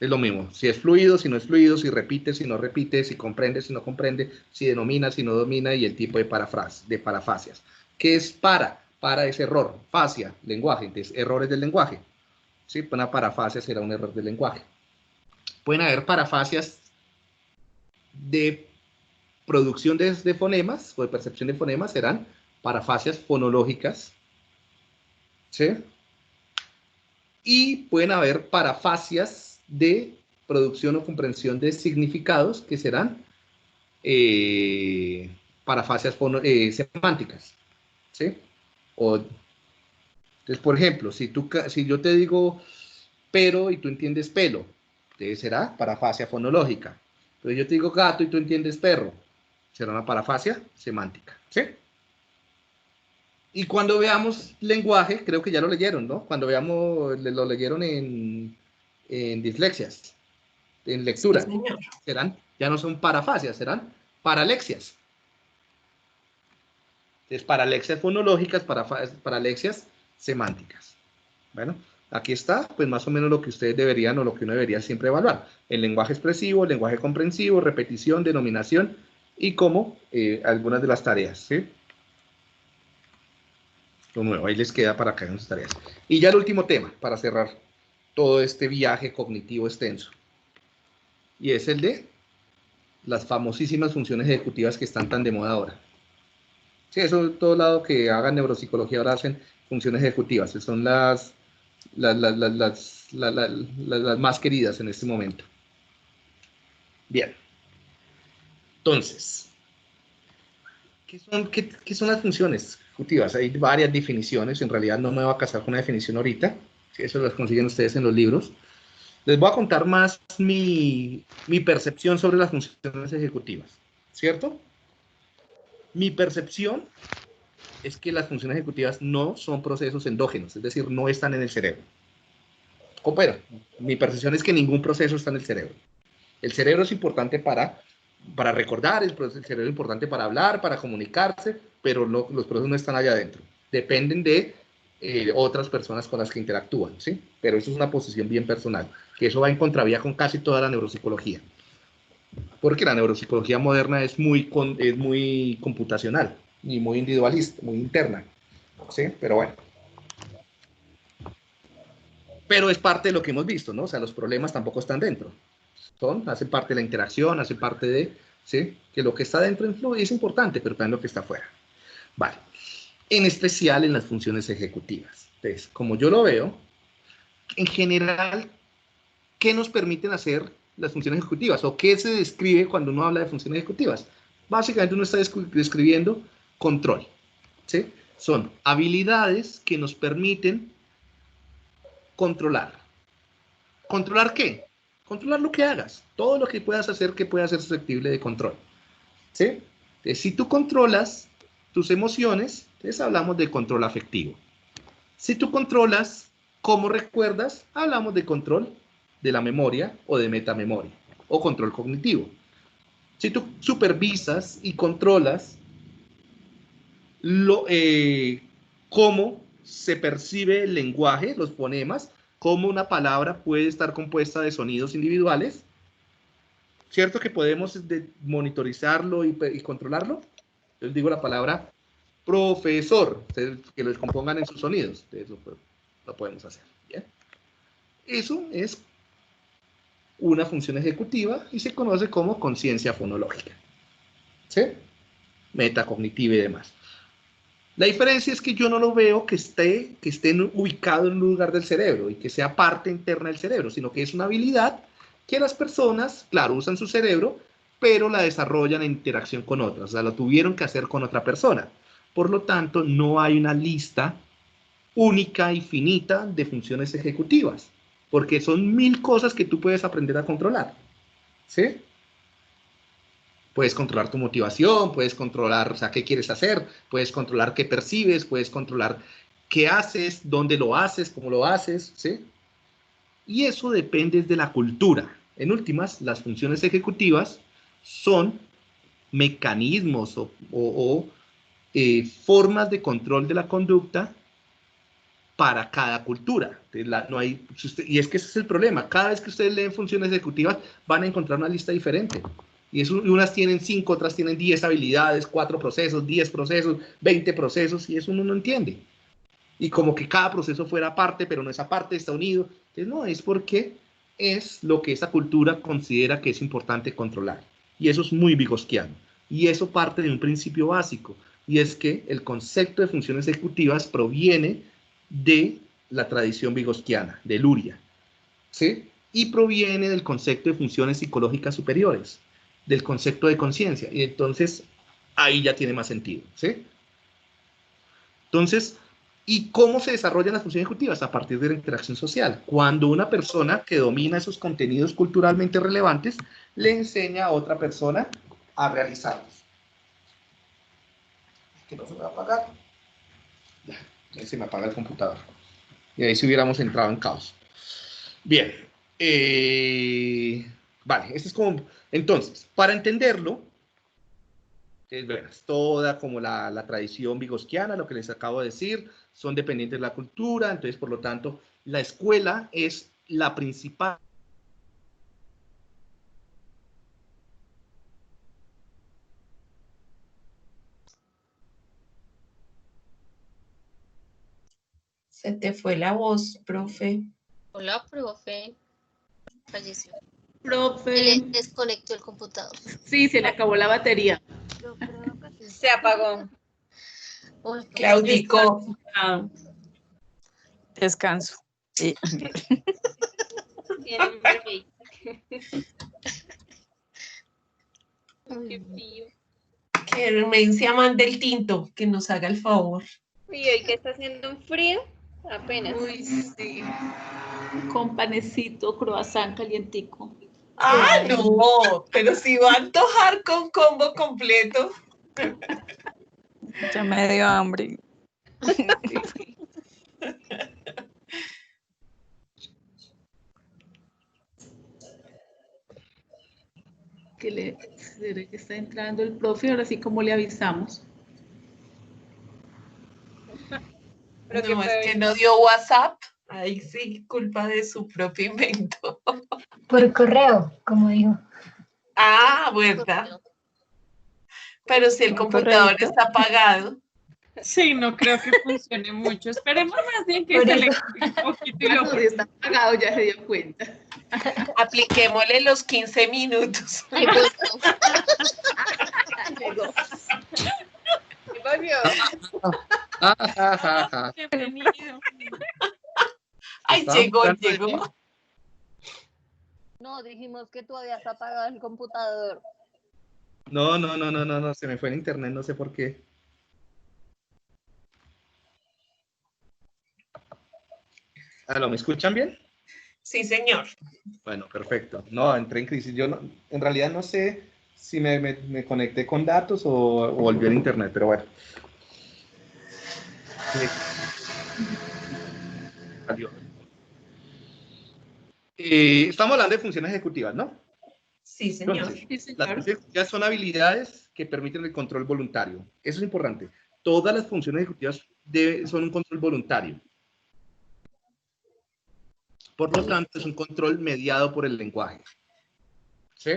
Es lo mismo, si es fluido, si no es fluido, si repite, si no repite, si comprende, si no comprende, si denomina, si no domina, y el tipo de parafasias. ¿Qué es para? Para es error, fascia, lenguaje, entonces errores del lenguaje. ¿Sí? Una parafasia será un error del lenguaje. Pueden haber parafasias de producción de fonemas o de percepción de fonemas, serán parafasias fonológicas, ¿sí? Y pueden haber parafasias de producción o comprensión de significados, que serán parafasias semánticas, ¿sí? Entonces, por ejemplo, si yo te digo pero y tú entiendes pelo, entonces será parafasia fonológica. Pero yo te digo gato y tú entiendes perro, será una parafasia semántica, ¿sí? Y cuando veamos lenguaje, creo que ya lo leyeron, ¿no? Cuando veamos, lo leyeron en dislexias, en Sí, lectura, señor. ya no son parafasias, serán paralexias. Entonces, paralexias fonológicas, paralexias semánticas. Bueno, aquí está, pues más o menos lo que ustedes deberían o lo que uno debería siempre evaluar. El lenguaje expresivo, el lenguaje comprensivo, repetición, denominación y como algunas de las tareas, ¿sí? Lo nuevo, ahí les queda para que hagan sus tareas. Y ya el último tema, para cerrar todo este viaje cognitivo extenso. Y es el de las famosísimas funciones ejecutivas que están tan de moda ahora. Sí, eso todo lado que hagan neuropsicología ahora hacen funciones ejecutivas. Son las más queridas en este momento. Bien. Entonces, ¿qué son las funciones ejecutivas? Hay varias definiciones. En realidad no me voy a casar con una definición ahorita. Eso las consiguen ustedes en los libros. Les voy a contar más mi percepción sobre las funciones ejecutivas, ¿cierto? Mi percepción es que las funciones ejecutivas no son procesos endógenos, es decir, no están en el cerebro. Pero mi percepción es que ningún proceso está en el cerebro. El cerebro es importante para recordar, el cerebro es importante para hablar, para comunicarse, pero los procesos no están allá adentro. Dependen de otras personas con las que interactúan, ¿sí? Pero eso es una posición bien personal, que eso va en contravía con casi toda la neuropsicología. Porque la neuropsicología moderna es muy computacional y muy individualista, muy interna, ¿sí? Pero bueno. Pero es parte de lo que hemos visto, ¿no? O sea, los problemas tampoco están dentro. Hacen parte de la interacción, hacen parte de, ¿sí? Que lo que está dentro influye, es importante, pero también lo que está afuera. Vale. En especial en las funciones ejecutivas. Entonces, como yo lo veo, en general, ¿qué nos permiten hacer las funciones ejecutivas? ¿O qué se describe cuando uno habla de funciones ejecutivas? Básicamente uno está describiendo control, ¿sí? Son habilidades que nos permiten controlar. ¿Controlar qué? Controlar lo que hagas. Todo lo que puedas hacer que pueda ser susceptible de control, ¿sí? Entonces, si tú controlas tus emociones, entonces hablamos de control afectivo. Si tú controlas cómo recuerdas, hablamos de control de la memoria o de metamemoria o control cognitivo. Si tú supervisas y controlas cómo se percibe el lenguaje, los fonemas, cómo una palabra puede estar compuesta de sonidos individuales, ¿cierto que podemos monitorizarlo y controlarlo? Les digo la palabra profesor, que lo descompongan en sus sonidos, eso lo podemos hacer. ¿Bien? Eso es una función ejecutiva y se conoce como conciencia fonológica, ¿sí? Metacognitiva y demás. La diferencia es que yo no lo veo que esté ubicado en un lugar del cerebro y que sea parte interna del cerebro, sino que es una habilidad que las personas, claro, usan su cerebro, pero la desarrollan en interacción con otras, o sea, lo tuvieron que hacer con otra persona. Por lo tanto, no hay una lista única y finita de funciones ejecutivas, porque son 1000 cosas que tú puedes aprender a controlar, ¿sí? Puedes controlar tu motivación, puedes controlar, o sea, qué quieres hacer, puedes controlar qué percibes, puedes controlar qué haces, dónde lo haces, cómo lo haces, ¿sí? Y eso depende de la cultura. En últimas, las funciones ejecutivas son mecanismos o formas de control de la conducta para cada cultura. No hay, y es que ese es el problema. Cada vez que ustedes leen funciones ejecutivas, van a encontrar una lista diferente. Y unas tienen 5, otras tienen 10 habilidades, 4 procesos, 10 procesos, 20 procesos, y eso uno no entiende. Y como que cada proceso fuera aparte, pero no esa parte está unido. Entonces, no, es porque es lo que esa cultura considera que es importante controlar. Y eso es muy vygotsquiano. Y eso parte de un principio básico, y es que el concepto de funciones ejecutivas proviene de la tradición vygotsquiana, de Luria, ¿sí? Y proviene del concepto de funciones psicológicas superiores, del concepto de conciencia, y entonces ahí ya tiene más sentido, ¿sí? Entonces, ¿y cómo se desarrollan las funciones ejecutivas? A partir de la interacción social. Cuando una persona que domina esos contenidos culturalmente relevantes le enseña a otra persona a realizarlos. Que no se me va a apagar. Ya, ahí se me apaga el computador. Y ahí si hubiéramos entrado en caos. Bien. Vale, este es como... Entonces, para entenderlo, es toda como la tradición vygotsquiana, lo que les acabo de decir, son dependientes de la cultura, entonces, por lo tanto, la escuela es la principal. Se te fue la voz, profe. Hola, profe. Falleció. Se Profe, le desconectó el computador. sí, se le acabó la batería. Yo creo que sí. Se apagó. Uy, profe. Claudico, Ah, descanso. Sí. Tiene un break. Qué frío. que Hermencia mande el tinto, que nos haga el favor. Y hoy que está haciendo un frío, apenas. Uy, sí. Con panecito, croissant calientico. Ah, no, pero si va a antojar con combo completo. Ya me dio hambre. ¿Será que está entrando el profe? Ahora sí, ¿cómo le avisamos? Pero No, es que fue no dio WhatsApp. Ahí sí, culpa de su propio invento. Por correo, como dijo. Ah, verdad. Pero si el Un computador correíto. está apagado. Sí, no creo que funcione mucho. Esperemos más bien que Por se le eso. quede un poquito y Bueno, lo si está apagado, ya se dio cuenta. Apliquémosle los 15 minutos. Ay, puesto. Llegó. ¿Qué volvió? bienvenido. Ay, ¿Estaban llegó, buscando llegó. allí? No, dijimos que tú habías apagado el computador. No, se me fue el internet, no sé por qué. ¿Aló, me escuchan bien? Sí, señor. Bueno, perfecto. No, entré en crisis. Yo no, en realidad no sé si me conecté con datos o volvió el internet, pero bueno. Salió. Estamos hablando de funciones ejecutivas, ¿no? Sí, señor. Entonces, Sí, las señor. funciones ejecutivas son habilidades que permiten el control voluntario. Eso es importante. Todas las funciones ejecutivas son un control voluntario. Por lo tanto, es un control mediado por el lenguaje. ¿Sí?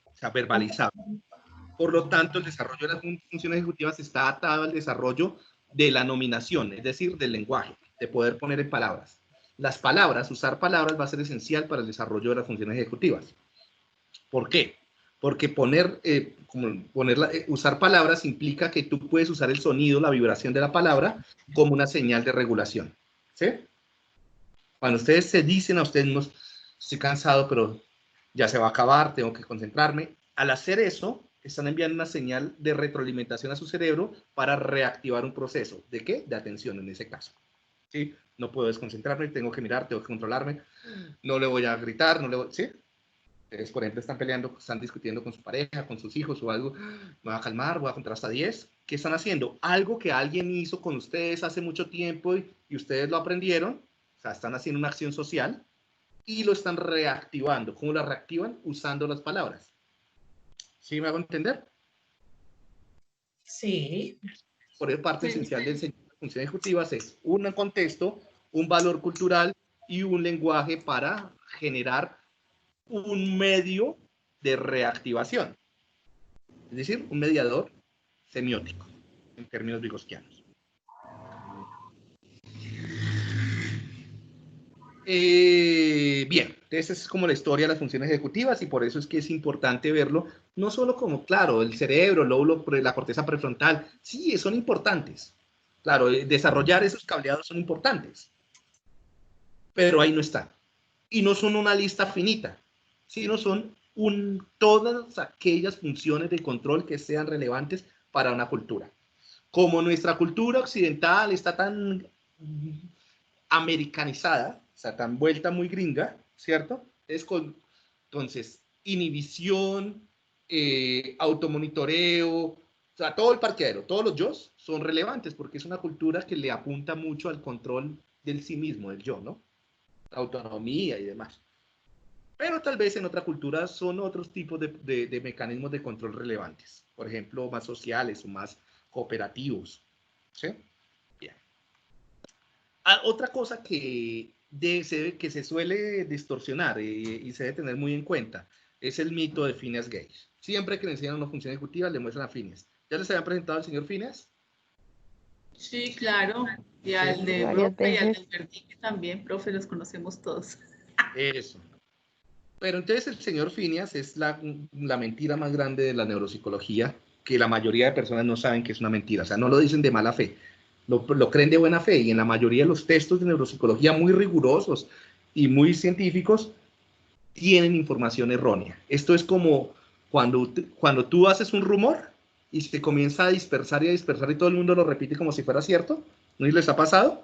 O sea, verbalizado. Por lo tanto, el desarrollo de las funciones ejecutivas está atado al desarrollo de la nominación, es decir, del lenguaje, de poder poner en palabras. Las palabras, usar palabras va a ser esencial para el desarrollo de las funciones ejecutivas. ¿Por qué? Porque usar palabras implica que tú puedes usar el sonido, la vibración de la palabra como una señal de regulación. ¿Sí? Cuando ustedes se dicen a ustedes mismos, estoy cansado, pero ya se va a acabar, tengo que concentrarme. Al hacer eso, están enviando una señal de retroalimentación a su cerebro para reactivar un proceso. ¿De qué? De atención en ese caso. ¿Sí? No puedo desconcentrarme, tengo que mirar, tengo que controlarme, no le voy a gritar, no le voy... ¿Sí? Ustedes, por ejemplo, están peleando, están discutiendo con su pareja, con sus hijos o algo, me voy a calmar, voy a contar hasta 10. ¿Qué están haciendo? Algo que alguien hizo con ustedes hace mucho tiempo y ustedes lo aprendieron, o sea, están haciendo una acción social y lo están reactivando. ¿Cómo la reactivan? Usando las palabras. ¿Sí me hago entender? Sí. Por eso parte esencial de enseñar funciones ejecutivas es un contexto, un valor cultural y un lenguaje para generar un medio de reactivación, es decir, un mediador semiótico, en términos vygotsquianos. Bien, esa es como la historia de las funciones ejecutivas y por eso es que es importante verlo, no solo como, claro, el cerebro, el lóbulo, la corteza prefrontal, sí, son importantes. Claro, desarrollar esos cableados son importantes, pero ahí no están. Y no son una lista finita, sino son todas aquellas funciones de control que sean relevantes para una cultura. Como nuestra cultura occidental está tan americanizada, o sea, tan vuelta muy gringa, ¿cierto? Entonces, inhibición, automonitoreo, o sea, todo el parqueadero, todos los yos son relevantes porque es una cultura que le apunta mucho al control del sí mismo, del yo, ¿no? Autonomía y demás. Pero tal vez en otra cultura son otros tipos de mecanismos de control relevantes. Por ejemplo, más sociales o más cooperativos. ¿Sí? Bien. Otra cosa que se suele distorsionar y se debe tener muy en cuenta es el mito de Phineas Gage. Siempre que le enseñan una función ejecutiva le muestran a Phineas. ¿Ya les habían presentado al señor Phineas? Sí, claro. Y al de Broca y al de Albertique también, profe, los conocemos todos. Eso. Pero entonces el señor Phineas es la mentira más grande de la neuropsicología, que la mayoría de personas no saben que es una mentira. O sea, no lo dicen de mala fe, lo creen de buena fe. Y en la mayoría de los textos de neuropsicología muy rigurosos y muy científicos tienen información errónea. Esto es como cuando tú haces un rumor y se comienza a dispersar y todo el mundo lo repite como si fuera cierto. ¿No les ha pasado?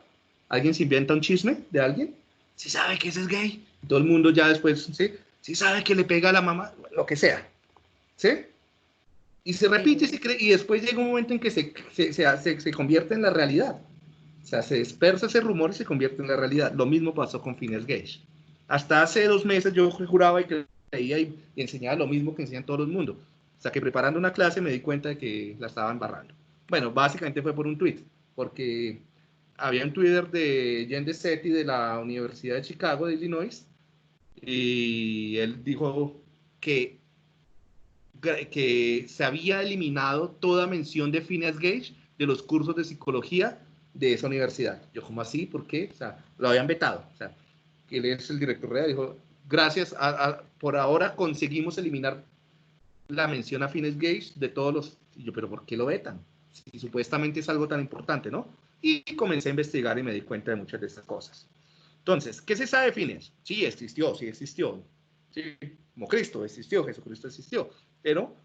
¿Alguien se inventa un chisme de alguien? ¿Sí sabe que ese es gay? Todo el mundo ya después, ¿sí? ¿Sí sabe que le pega a la mamá? Lo que sea. ¿Sí? Y se repite y después llega un momento en que se convierte en la realidad. O sea, se dispersa ese rumor y se convierte en la realidad. Lo mismo pasó con Phineas Gage. Hasta hace 2 meses yo juraba y creía y enseñaba lo mismo que enseñan todo el mundo. O sea, que preparando una clase me di cuenta de que la estaban barrando. Bueno, básicamente fue por un tweet, porque había un Twitter de Jen DeSetti de la Universidad de Chicago, de Illinois, y él dijo que se había eliminado toda mención de Phineas Gage de los cursos de psicología de esa universidad. Yo, ¿cómo así? ¿Por qué? O sea, lo habían vetado. O sea, que él es el director real, dijo, gracias, por ahora conseguimos eliminar la mención a Phineas Gage de todos los... Y yo, ¿pero por qué lo vetan? Si supuestamente es algo tan importante, ¿no? Y comencé a investigar y me di cuenta de muchas de estas cosas. Entonces, ¿qué se sabe de Phineas? Sí existió. Sí, como Cristo existió, Jesucristo existió. Pero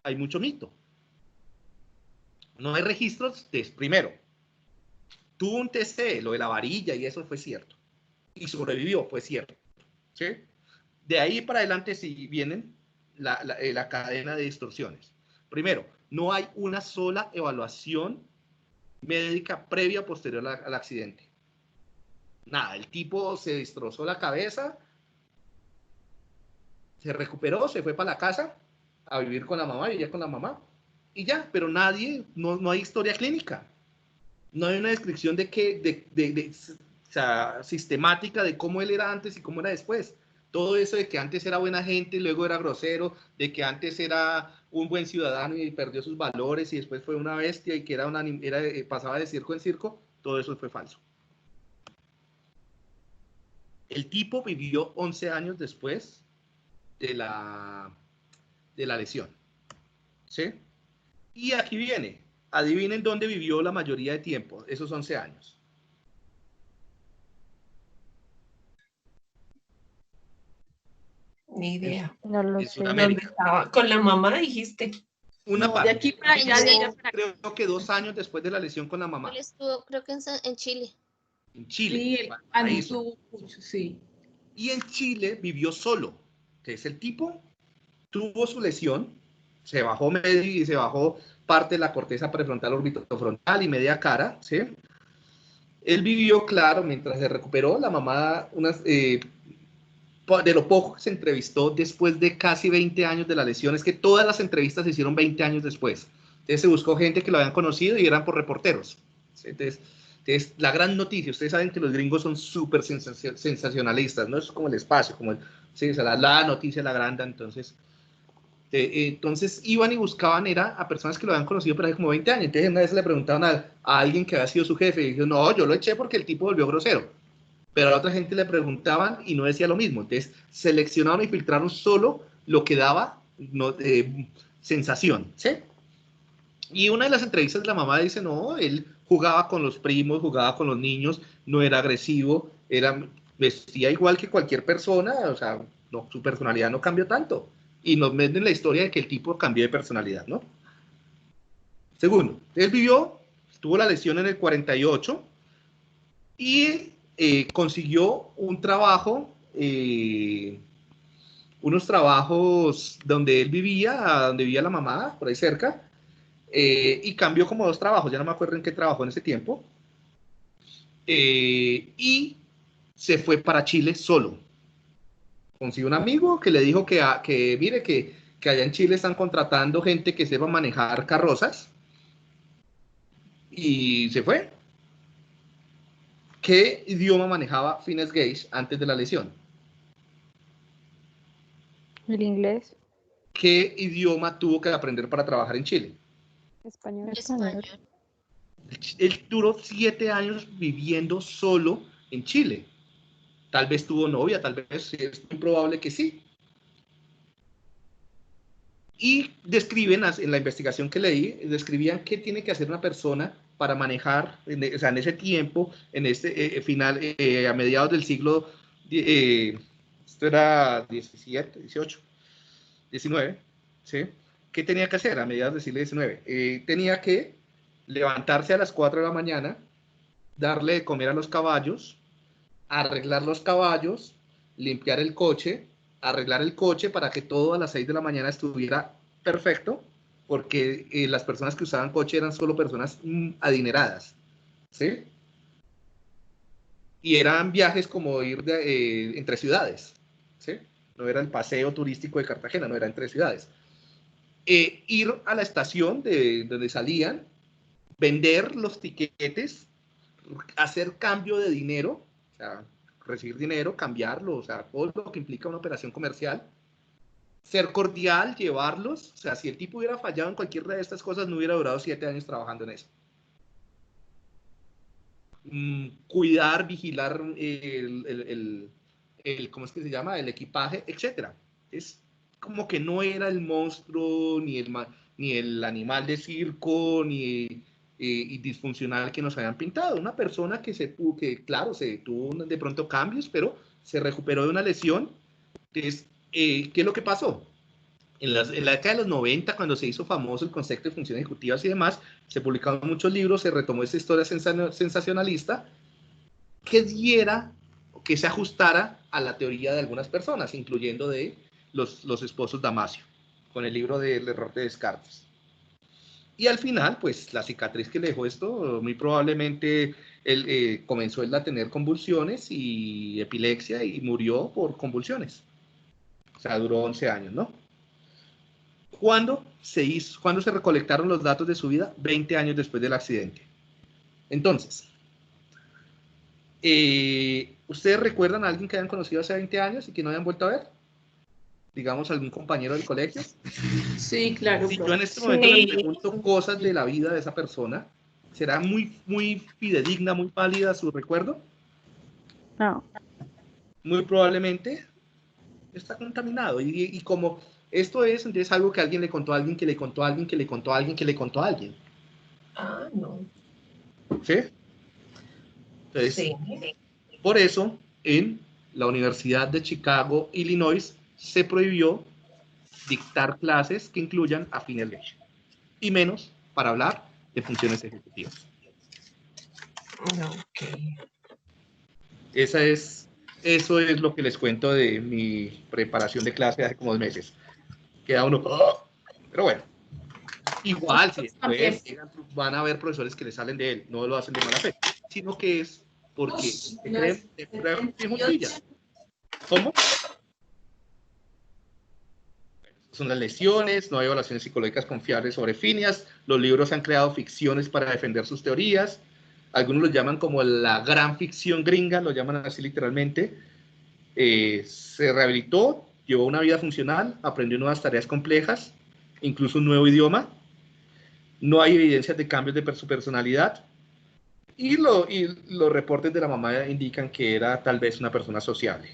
hay mucho mito. No hay registros primero, tuvo un TC, lo de la varilla y eso fue cierto. Y sobrevivió, fue cierto. ¿Sí? De ahí para adelante sí vienen la cadena de distorsiones. Primero, no hay una sola evaluación médica previa o posterior al accidente. Nada, el tipo se destrozó la cabeza, se recuperó, se fue para la casa a vivir con la mamá, vivía con la mamá, y ya, pero no hay historia clínica. No hay una descripción o sea, sistemática de cómo él era antes y cómo era después. Todo eso de que antes era buena gente y luego era grosero, de que antes era un buen ciudadano y perdió sus valores y después fue una bestia y que pasaba de circo en circo, todo eso fue falso. El tipo vivió 11 años después de la lesión. ¿Sí? Y aquí viene. Adivinen dónde vivió la mayoría de tiempo, esos 11 años. Ni idea. No lo En sé. Sudamérica. Estaba con la mamá, dijiste. Una No, parte. de aquí para allá, de allá para acá. Creo que 2 años después de la lesión con la mamá. Él estuvo, creo que en Chile. En Chile. Sí, el Paraíso. tuvo mucho, sí. Y en Chile vivió solo. Que es el tipo, tuvo su lesión, se bajó medio y se bajó parte de la corteza prefrontal, orbitofrontal y media cara, ¿sí? Él vivió, claro, mientras se recuperó, la mamá, de lo poco que se entrevistó después de casi 20 años de la lesión, es que todas las entrevistas se hicieron 20 años después. Entonces se buscó gente que lo habían conocido y eran por reporteros. Entonces, Entonces, la gran noticia, ustedes saben que los gringos son súper sensacionalistas, ¿no? Es como el espacio, como sí, o sea, la noticia, la grande, entonces iban y buscaban a personas que lo habían conocido por hace como 20 años. Entonces una vez le preguntaban a alguien que había sido su jefe y dijo, no, yo lo eché porque el tipo volvió grosero. Pero a otra gente le preguntaban y no decía lo mismo. Entonces seleccionaron y filtraron solo lo que daba sensación, ¿sí? Y una de las entrevistas la mamá dice, no, él jugaba con los primos, jugaba con los niños, no era agresivo, vestía igual que cualquier persona, o sea, no, su personalidad no cambió tanto. Y nos venden la historia de que el tipo cambió de personalidad, ¿no? Segundo, él tuvo la lesión en el 48 y consiguió un trabajo, unos trabajos donde él vivía, donde vivía la mamá, por ahí cerca, y cambió como 2 trabajos, ya no me acuerdo en qué trabajó en ese tiempo, y se fue para Chile solo. Consiguió un amigo que le dijo que mire, que allá en Chile están contratando gente que sepa manejar carrozas, y se fue. ¿Qué idioma manejaba Phineas Gage antes de la lesión? El inglés, ¿Qué idioma tuvo que aprender para trabajar en Chile? español. Español. Él duró 7 años viviendo solo en Chile. Tal vez tuvo novia, tal vez es muy probable que sí. Y describen, en la investigación que leí, describían qué tiene que hacer una persona para manejar, o sea, en ese tiempo, en este final, a mediados del siglo, esto era 17, 18, 19, ¿sí? ¿Qué tenía que hacer a mediados del siglo 19? Tenía que levantarse a las 4 de la mañana, darle de comer a los caballos, arreglar los caballos, limpiar el coche, arreglar el coche para que todo a las 6 de la mañana estuviera perfecto, porque las personas que usaban coche eran solo personas adineradas, ¿sí? Y eran viajes como ir entre ciudades, ¿sí? No era el paseo turístico de Cartagena, no era entre ciudades. Ir a la estación de donde salían, vender los tiquetes, hacer cambio de dinero, o sea, recibir dinero, cambiarlo, o sea, todo lo que implica una operación comercial, ser cordial, llevarlos, o sea, si el tipo hubiera fallado en cualquiera de estas cosas, no hubiera durado 7 años trabajando en eso. Cuidar, vigilar ¿cómo es que se llama? El equipaje, etcétera. Es como que no era el monstruo, ni el animal de circo, ni y disfuncional que nos habían pintado. Una persona que claro, se tuvo de pronto cambios, pero se recuperó de una lesión. Entonces, ¿qué es lo que pasó? En la década de los 90, cuando se hizo famoso el concepto de funciones ejecutivas y demás, se publicaron muchos libros, se retomó esa historia sensacionalista que diera, que se ajustara a la teoría de algunas personas, incluyendo de los esposos Damasio, con el libro del error de Descartes. Y al final, pues la cicatriz que le dejó esto, muy probablemente él comenzó a tener convulsiones y epilepsia y murió por convulsiones. O sea, duró 11 años, ¿no? ¿Cuándo se recolectaron los datos de su vida? 20 años después del accidente. Entonces, ¿ustedes recuerdan a alguien que hayan conocido hace 20 años y que no hayan vuelto a ver? Digamos, algún compañero del colegio. Sí, claro. Si yo en este momento le pregunto cosas de la vida de esa persona, ¿será muy, muy fidedigna, muy válida su recuerdo? No. Muy probablemente está contaminado. Y como esto es entonces algo que alguien le contó a alguien, que le contó a alguien, que le contó a alguien, que le contó a alguien. Ah, no. ¿Sí? Entonces, Sí. por eso, en la Universidad de Chicago, Illinois, se prohibió dictar clases que incluyan a Phineas Gage, y menos para hablar de funciones ejecutivas. Ok. Eso es lo que les cuento de mi preparación de clase hace como 2 meses. Queda uno, ¡oh! Pero bueno, igual, si después van a haber profesores que le salen de él, no lo hacen de mala fe, sino que es porque se creen de juntillas. ¿Cómo? Son las lesiones, no hay evaluaciones psicológicas confiables sobre Phineas, los libros han creado ficciones para defender sus teorías, Algunos lo llaman como la gran ficción gringa, lo llaman así literalmente. Se rehabilitó, llevó una vida funcional, aprendió nuevas tareas complejas, incluso un nuevo idioma. No hay evidencias de cambios de su personalidad. Y los reportes de la mamá indican que era tal vez una persona sociable,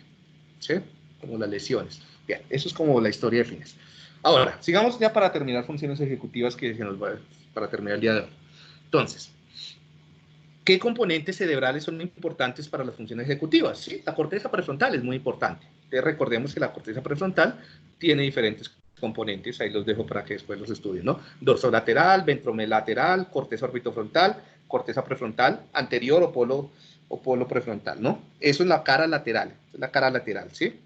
¿sí? Como las lesiones. Bien, eso es como la historia de Fines. Ahora, sigamos ya para terminar funciones ejecutivas que se nos va para terminar el día de hoy. Entonces, ¿qué componentes cerebrales son importantes para las funciones ejecutivas? Sí, la corteza prefrontal es muy importante. Entonces, recordemos que la corteza prefrontal tiene diferentes componentes, ahí los dejo para que después los estudien, ¿no? Dorsolateral, ventromelateral, corteza orbitofrontal, corteza prefrontal anterior o polo prefrontal, ¿no? Eso es la cara lateral, ¿sí?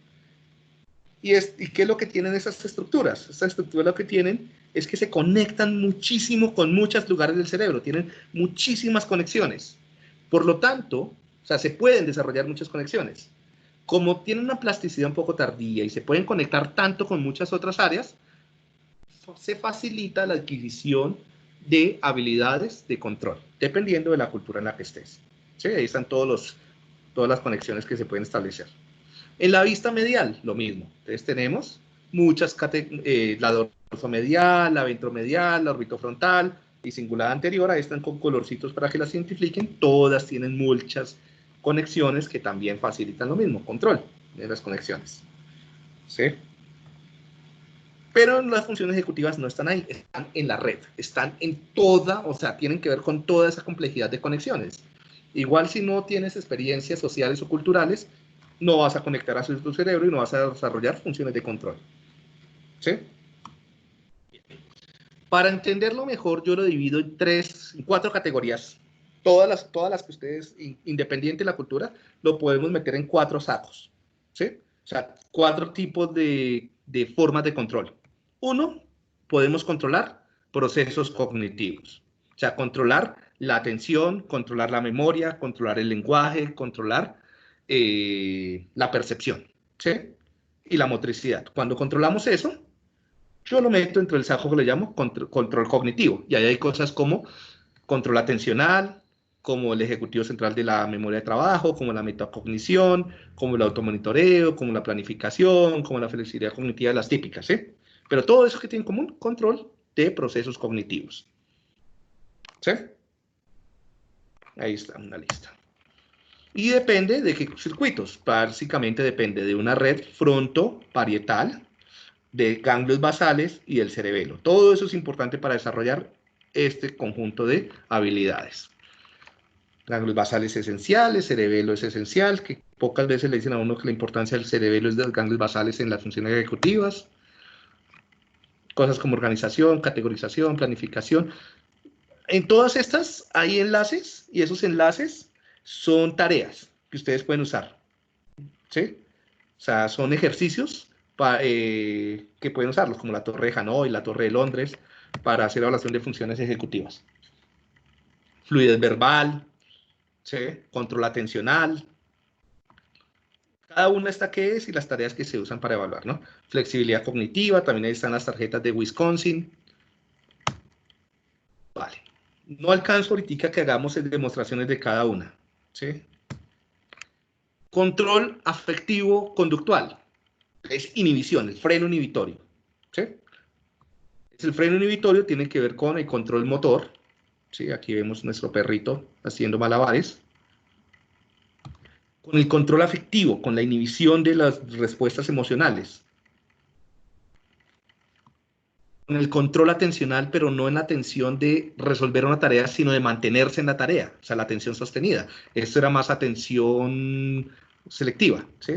¿Y qué es lo que tienen esas estructuras? Estas estructuras lo que tienen es que se conectan muchísimo con muchos lugares del cerebro, tienen muchísimas conexiones. Por lo tanto, o sea, se pueden desarrollar muchas conexiones. Como tienen una plasticidad un poco tardía y se pueden conectar tanto con muchas otras áreas, se facilita la adquisición de habilidades de control, dependiendo de la cultura en la que estés. ¿Sí? Ahí están todas las conexiones que se pueden establecer. En la vista medial, lo mismo. Entonces tenemos muchas la dorsomedial, la ventromedial, la orbitofrontal y cingulada anterior. Ahí están con colorcitos para que las identifiquen. Todas tienen muchas conexiones que también facilitan lo mismo, control de las conexiones. ¿Sí? Pero las funciones ejecutivas no están ahí, están en la red, están en toda, o sea, tienen que ver con toda esa complejidad de conexiones. Igual si no tienes experiencias sociales o culturales, no vas a conectar a tu cerebro y no vas a desarrollar funciones de control. ¿Sí? Para entenderlo mejor, yo lo divido en 4 categorías. Todas las que ustedes, independiente de la cultura, lo podemos meter en 4 sacos. ¿Sí? O sea, 4 tipos de formas de control. 1, podemos controlar procesos cognitivos. O sea, controlar la atención, controlar la memoria, controlar el lenguaje, controlar la percepción, ¿sí? Y la motricidad. Cuando controlamos eso, yo lo meto dentro del saco que le llamo control cognitivo. Y ahí hay cosas como control atencional, como el ejecutivo central de la memoria de trabajo, como la metacognición, como el automonitoreo, como la planificación, como la flexibilidad cognitiva, las típicas, ¿sí? Pero todo eso que tiene en común, control de procesos cognitivos. ¿Sí? Ahí está una lista. Y depende de qué circuitos. Básicamente depende de una red frontoparietal, de ganglios basales y del cerebelo. Todo eso es importante para desarrollar este conjunto de habilidades. Ganglios basales esenciales, cerebelo es esencial, que pocas veces le dicen a uno que la importancia del cerebelo es de los ganglios basales en las funciones ejecutivas. Cosas como organización, categorización, planificación. En todas estas hay enlaces y esos enlaces son tareas que ustedes pueden usar. ¿Sí? O sea, son ejercicios que pueden usarlos, como la Torre de Hanoi, la Torre de Londres, para hacer evaluación de funciones ejecutivas. Fluidez verbal, ¿sí? Control atencional. Cada una está qué es y las tareas que se usan para evaluar, ¿no? Flexibilidad cognitiva, también ahí están las tarjetas de Wisconsin. Vale. No alcanzo ahorita que hagamos demostraciones de cada una, ¿sí? Control afectivo conductual. Es inhibición, el freno inhibitorio. ¿Sí? El freno inhibitorio tiene que ver con el control motor. ¿Sí? Aquí vemos nuestro perrito haciendo malabares. Con el control afectivo, con la inhibición de las respuestas emocionales. Con el control atencional, pero no en la atención de resolver una tarea, sino de mantenerse en la tarea. O sea, la atención sostenida. Esto era más atención selectiva. ¿Sí?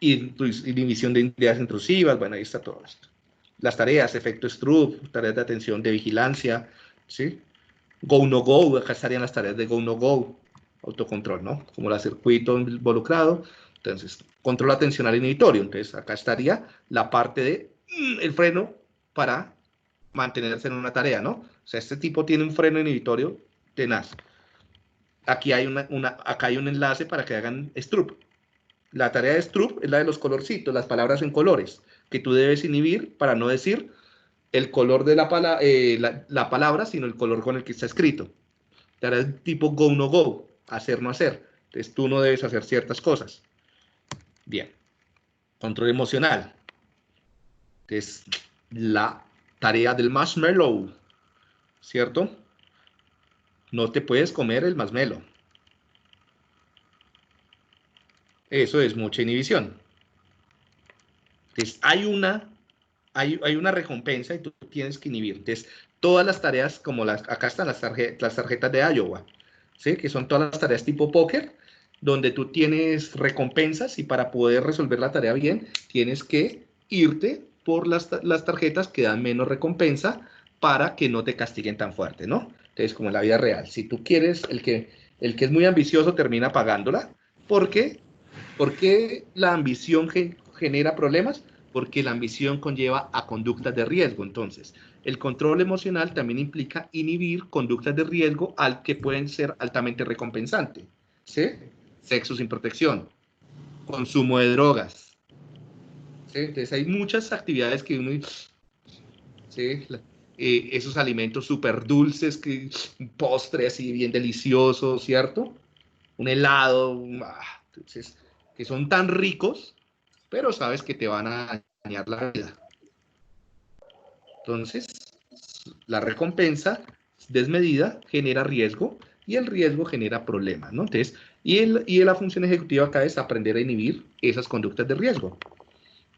Inhibición de ideas intrusivas, bueno, ahí está todo esto. Las tareas, efecto Stroop, tareas de atención de vigilancia, ¿sí? Go, no go, acá estarían las tareas de go, no go, autocontrol, ¿no? Como el circuito involucrado, entonces, control atencional inhibitorio, entonces acá estaría la parte de el freno para mantenerse en una tarea, ¿no? O sea, este tipo tiene un freno inhibitorio tenaz. Aquí hay acá hay un enlace para que hagan Stroop. La tarea de Stroop es la de los colorcitos, las palabras en colores, que tú debes inhibir para no decir el color de la palabra, sino el color con el que está escrito. Tareas tipo go, no go, hacer, no hacer. Entonces tú no debes hacer ciertas cosas. Bien. Control emocional. Es la tarea del marshmallow, ¿cierto? No te puedes comer el marshmallow. Eso es mucha inhibición. Entonces, hay una recompensa y tú tienes que inhibir. Entonces, todas las tareas, como acá están las tarjetas de Iowa, ¿sí? Que son todas las tareas tipo póker, donde tú tienes recompensas y para poder resolver la tarea bien, tienes que irte por las tarjetas que dan menos recompensa para que no te castiguen tan fuerte, ¿no? Entonces, como en la vida real, si tú quieres, el que es muy ambicioso termina pagándola. ¿Por qué? ¿Por qué la ambición genera problemas? Porque la ambición conlleva a conductas de riesgo. Entonces, el control emocional también implica inhibir conductas de riesgo al que pueden ser altamente recompensantes. ¿Sí? Sexo sin protección, consumo de drogas. ¿Sí? Entonces, hay muchas actividades que uno... ¿Sí? Esos alimentos súper dulces, un postre así bien delicioso, ¿cierto? Un helado, entonces, que son tan ricos, pero sabes que te van a dañar la vida. Entonces, la recompensa desmedida genera riesgo y el riesgo genera problemas, ¿no? Entonces, y la función ejecutiva acá es aprender a inhibir esas conductas de riesgo.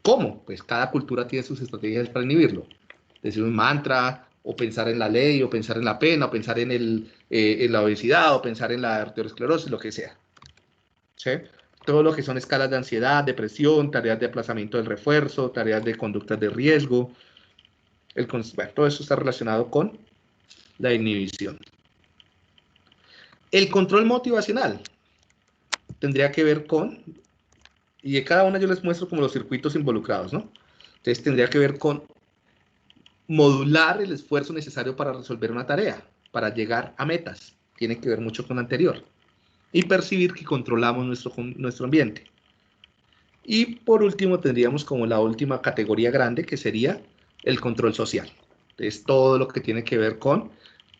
¿Cómo? Pues cada cultura tiene sus estrategias para inhibirlo. Decir un mantra, o pensar en la ley, o pensar en la pena, o pensar en la obesidad, o pensar en la arteriosclerosis, lo que sea. ¿Sí? Todo lo que son escalas de ansiedad, depresión, tareas de aplazamiento del refuerzo, tareas de conductas de riesgo. Bueno, todo eso está relacionado con la inhibición. El control motivacional tendría que ver con, y de cada una yo les muestro como los circuitos involucrados, ¿no? Entonces tendría que ver con modular el esfuerzo necesario para resolver una tarea, para llegar a metas. Tiene que ver mucho con lo anterior. Y percibir que controlamos nuestro ambiente. Y por último tendríamos como la última categoría grande que sería el control social. Es todo lo que tiene que ver con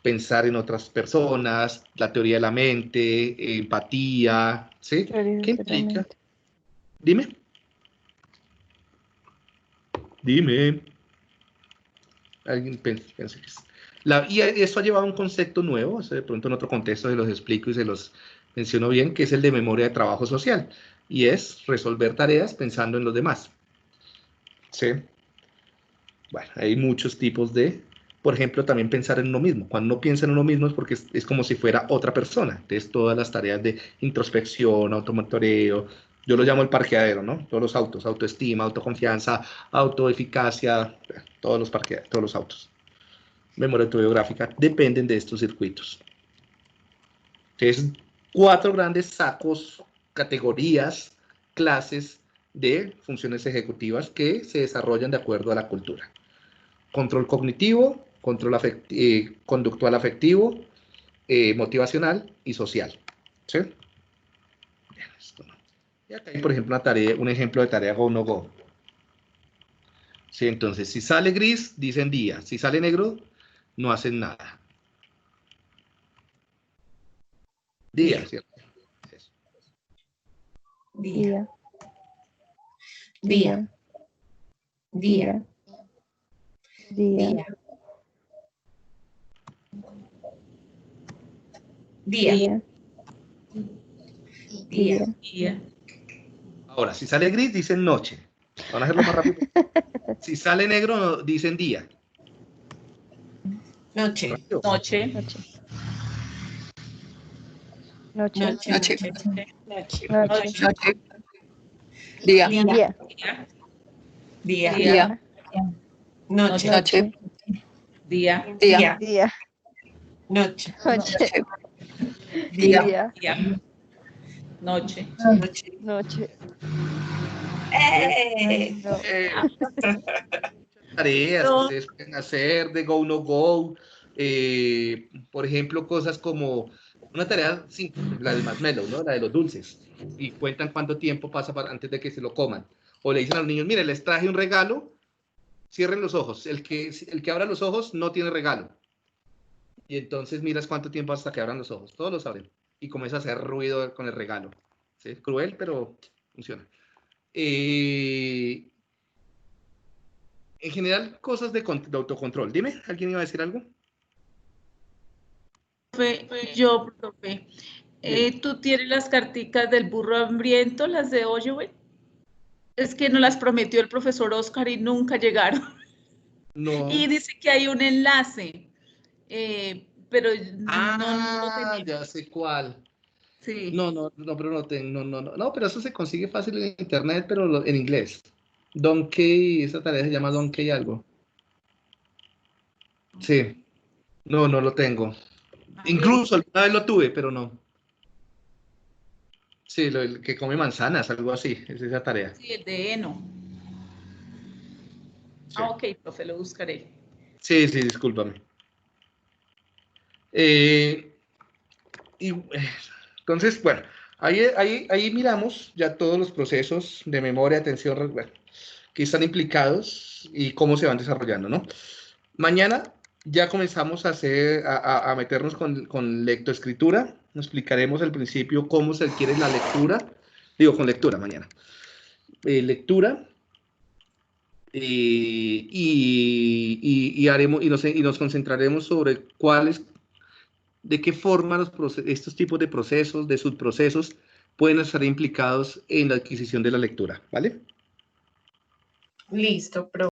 pensar en otras personas, la teoría de la mente, empatía, ¿sí? ¿Qué implica? Dime. Dime. Alguien piensa que es. Y eso ha llevado a un concepto nuevo, de pronto en otro contexto se los explico y se los menciono bien, que es el de memoria de trabajo social. Y es resolver tareas pensando en los demás. ¿Sí? Bueno, hay muchos tipos de, por ejemplo, también pensar en uno mismo. Cuando uno piensa en uno mismo es porque es como si fuera otra persona. Entonces, todas las tareas de introspección, automonitoreo, yo lo llamo el parqueadero, ¿no? Todos los autos, autoestima, autoconfianza, autoeficacia, todos los autos. Memoria autobiográfica, dependen de estos circuitos. Entonces, 4 grandes sacos, categorías, clases de funciones ejecutivas que se desarrollan de acuerdo a la cultura. Control cognitivo, control conductual afectivo, motivacional y social. ¿Sí? Y acá hay, por ejemplo, un ejemplo de tarea go, no go. ¿Sí? Entonces, si sale gris, dicen día. Si sale negro, no hacen nada. Día, ¿cierto? Eso. Día. Día. Día. Día. Día. Día. Día. Ahora, si sale gris, dicen noche. Van a hacerlo más rápido. Si sale negro, dicen día. Noche. Noche. Noche. Noche. Noche. Noche. Noche. Día. Día. Día. Día. Noche. Noche. Día. Día. Día. Noche. Noche. Día. Día. Noche. Noche. Noche. No. Tareas que ustedes pueden hacer de go, no go. Por ejemplo, cosas como una tarea simple, la del marshmallow, ¿no? La de los dulces. Y cuentan cuánto tiempo pasa antes de que se lo coman. O le dicen a los niños, mire, les traje un regalo Cierren los ojos. El que abra los ojos no tiene regalo. Y entonces miras cuánto tiempo hasta que abran los ojos. Todos los abren. Y comienza a hacer ruido con el regalo. ¿Sí? Cruel, pero funciona. En general, cosas de autocontrol. Dime, ¿alguien iba a decir algo? Yo, profe. ¿Tú tienes las carticas del burro hambriento, las de Oyoe? Es que nos las prometió el profesor Oscar y nunca llegaron. No. Y dice que hay un enlace, pero no tenemos. Ya sé cuál. Sí. No, pero no, pero eso se consigue fácil en internet, pero en inglés. Donkey, esa tarea se llama Donkey algo. Sí. No lo tengo. Incluso alguna vez lo tuve, pero no. Sí, el que come manzanas, algo así, es esa tarea. Sí, el de Eno. Sí. Ok, profe, lo buscaré. Sí, discúlpame. Entonces, bueno, ahí miramos ya todos los procesos de memoria, atención, bueno, que están implicados y cómo se van desarrollando, ¿no? Mañana ya comenzamos a meternos con lectoescritura. Nos explicaremos al principio cómo se adquiere la lectura. Digo, con lectura mañana. Lectura. Y nos concentraremos sobre de qué forma estos tipos de procesos, de subprocesos, pueden estar implicados en la adquisición de la lectura, ¿vale? Listo, profe.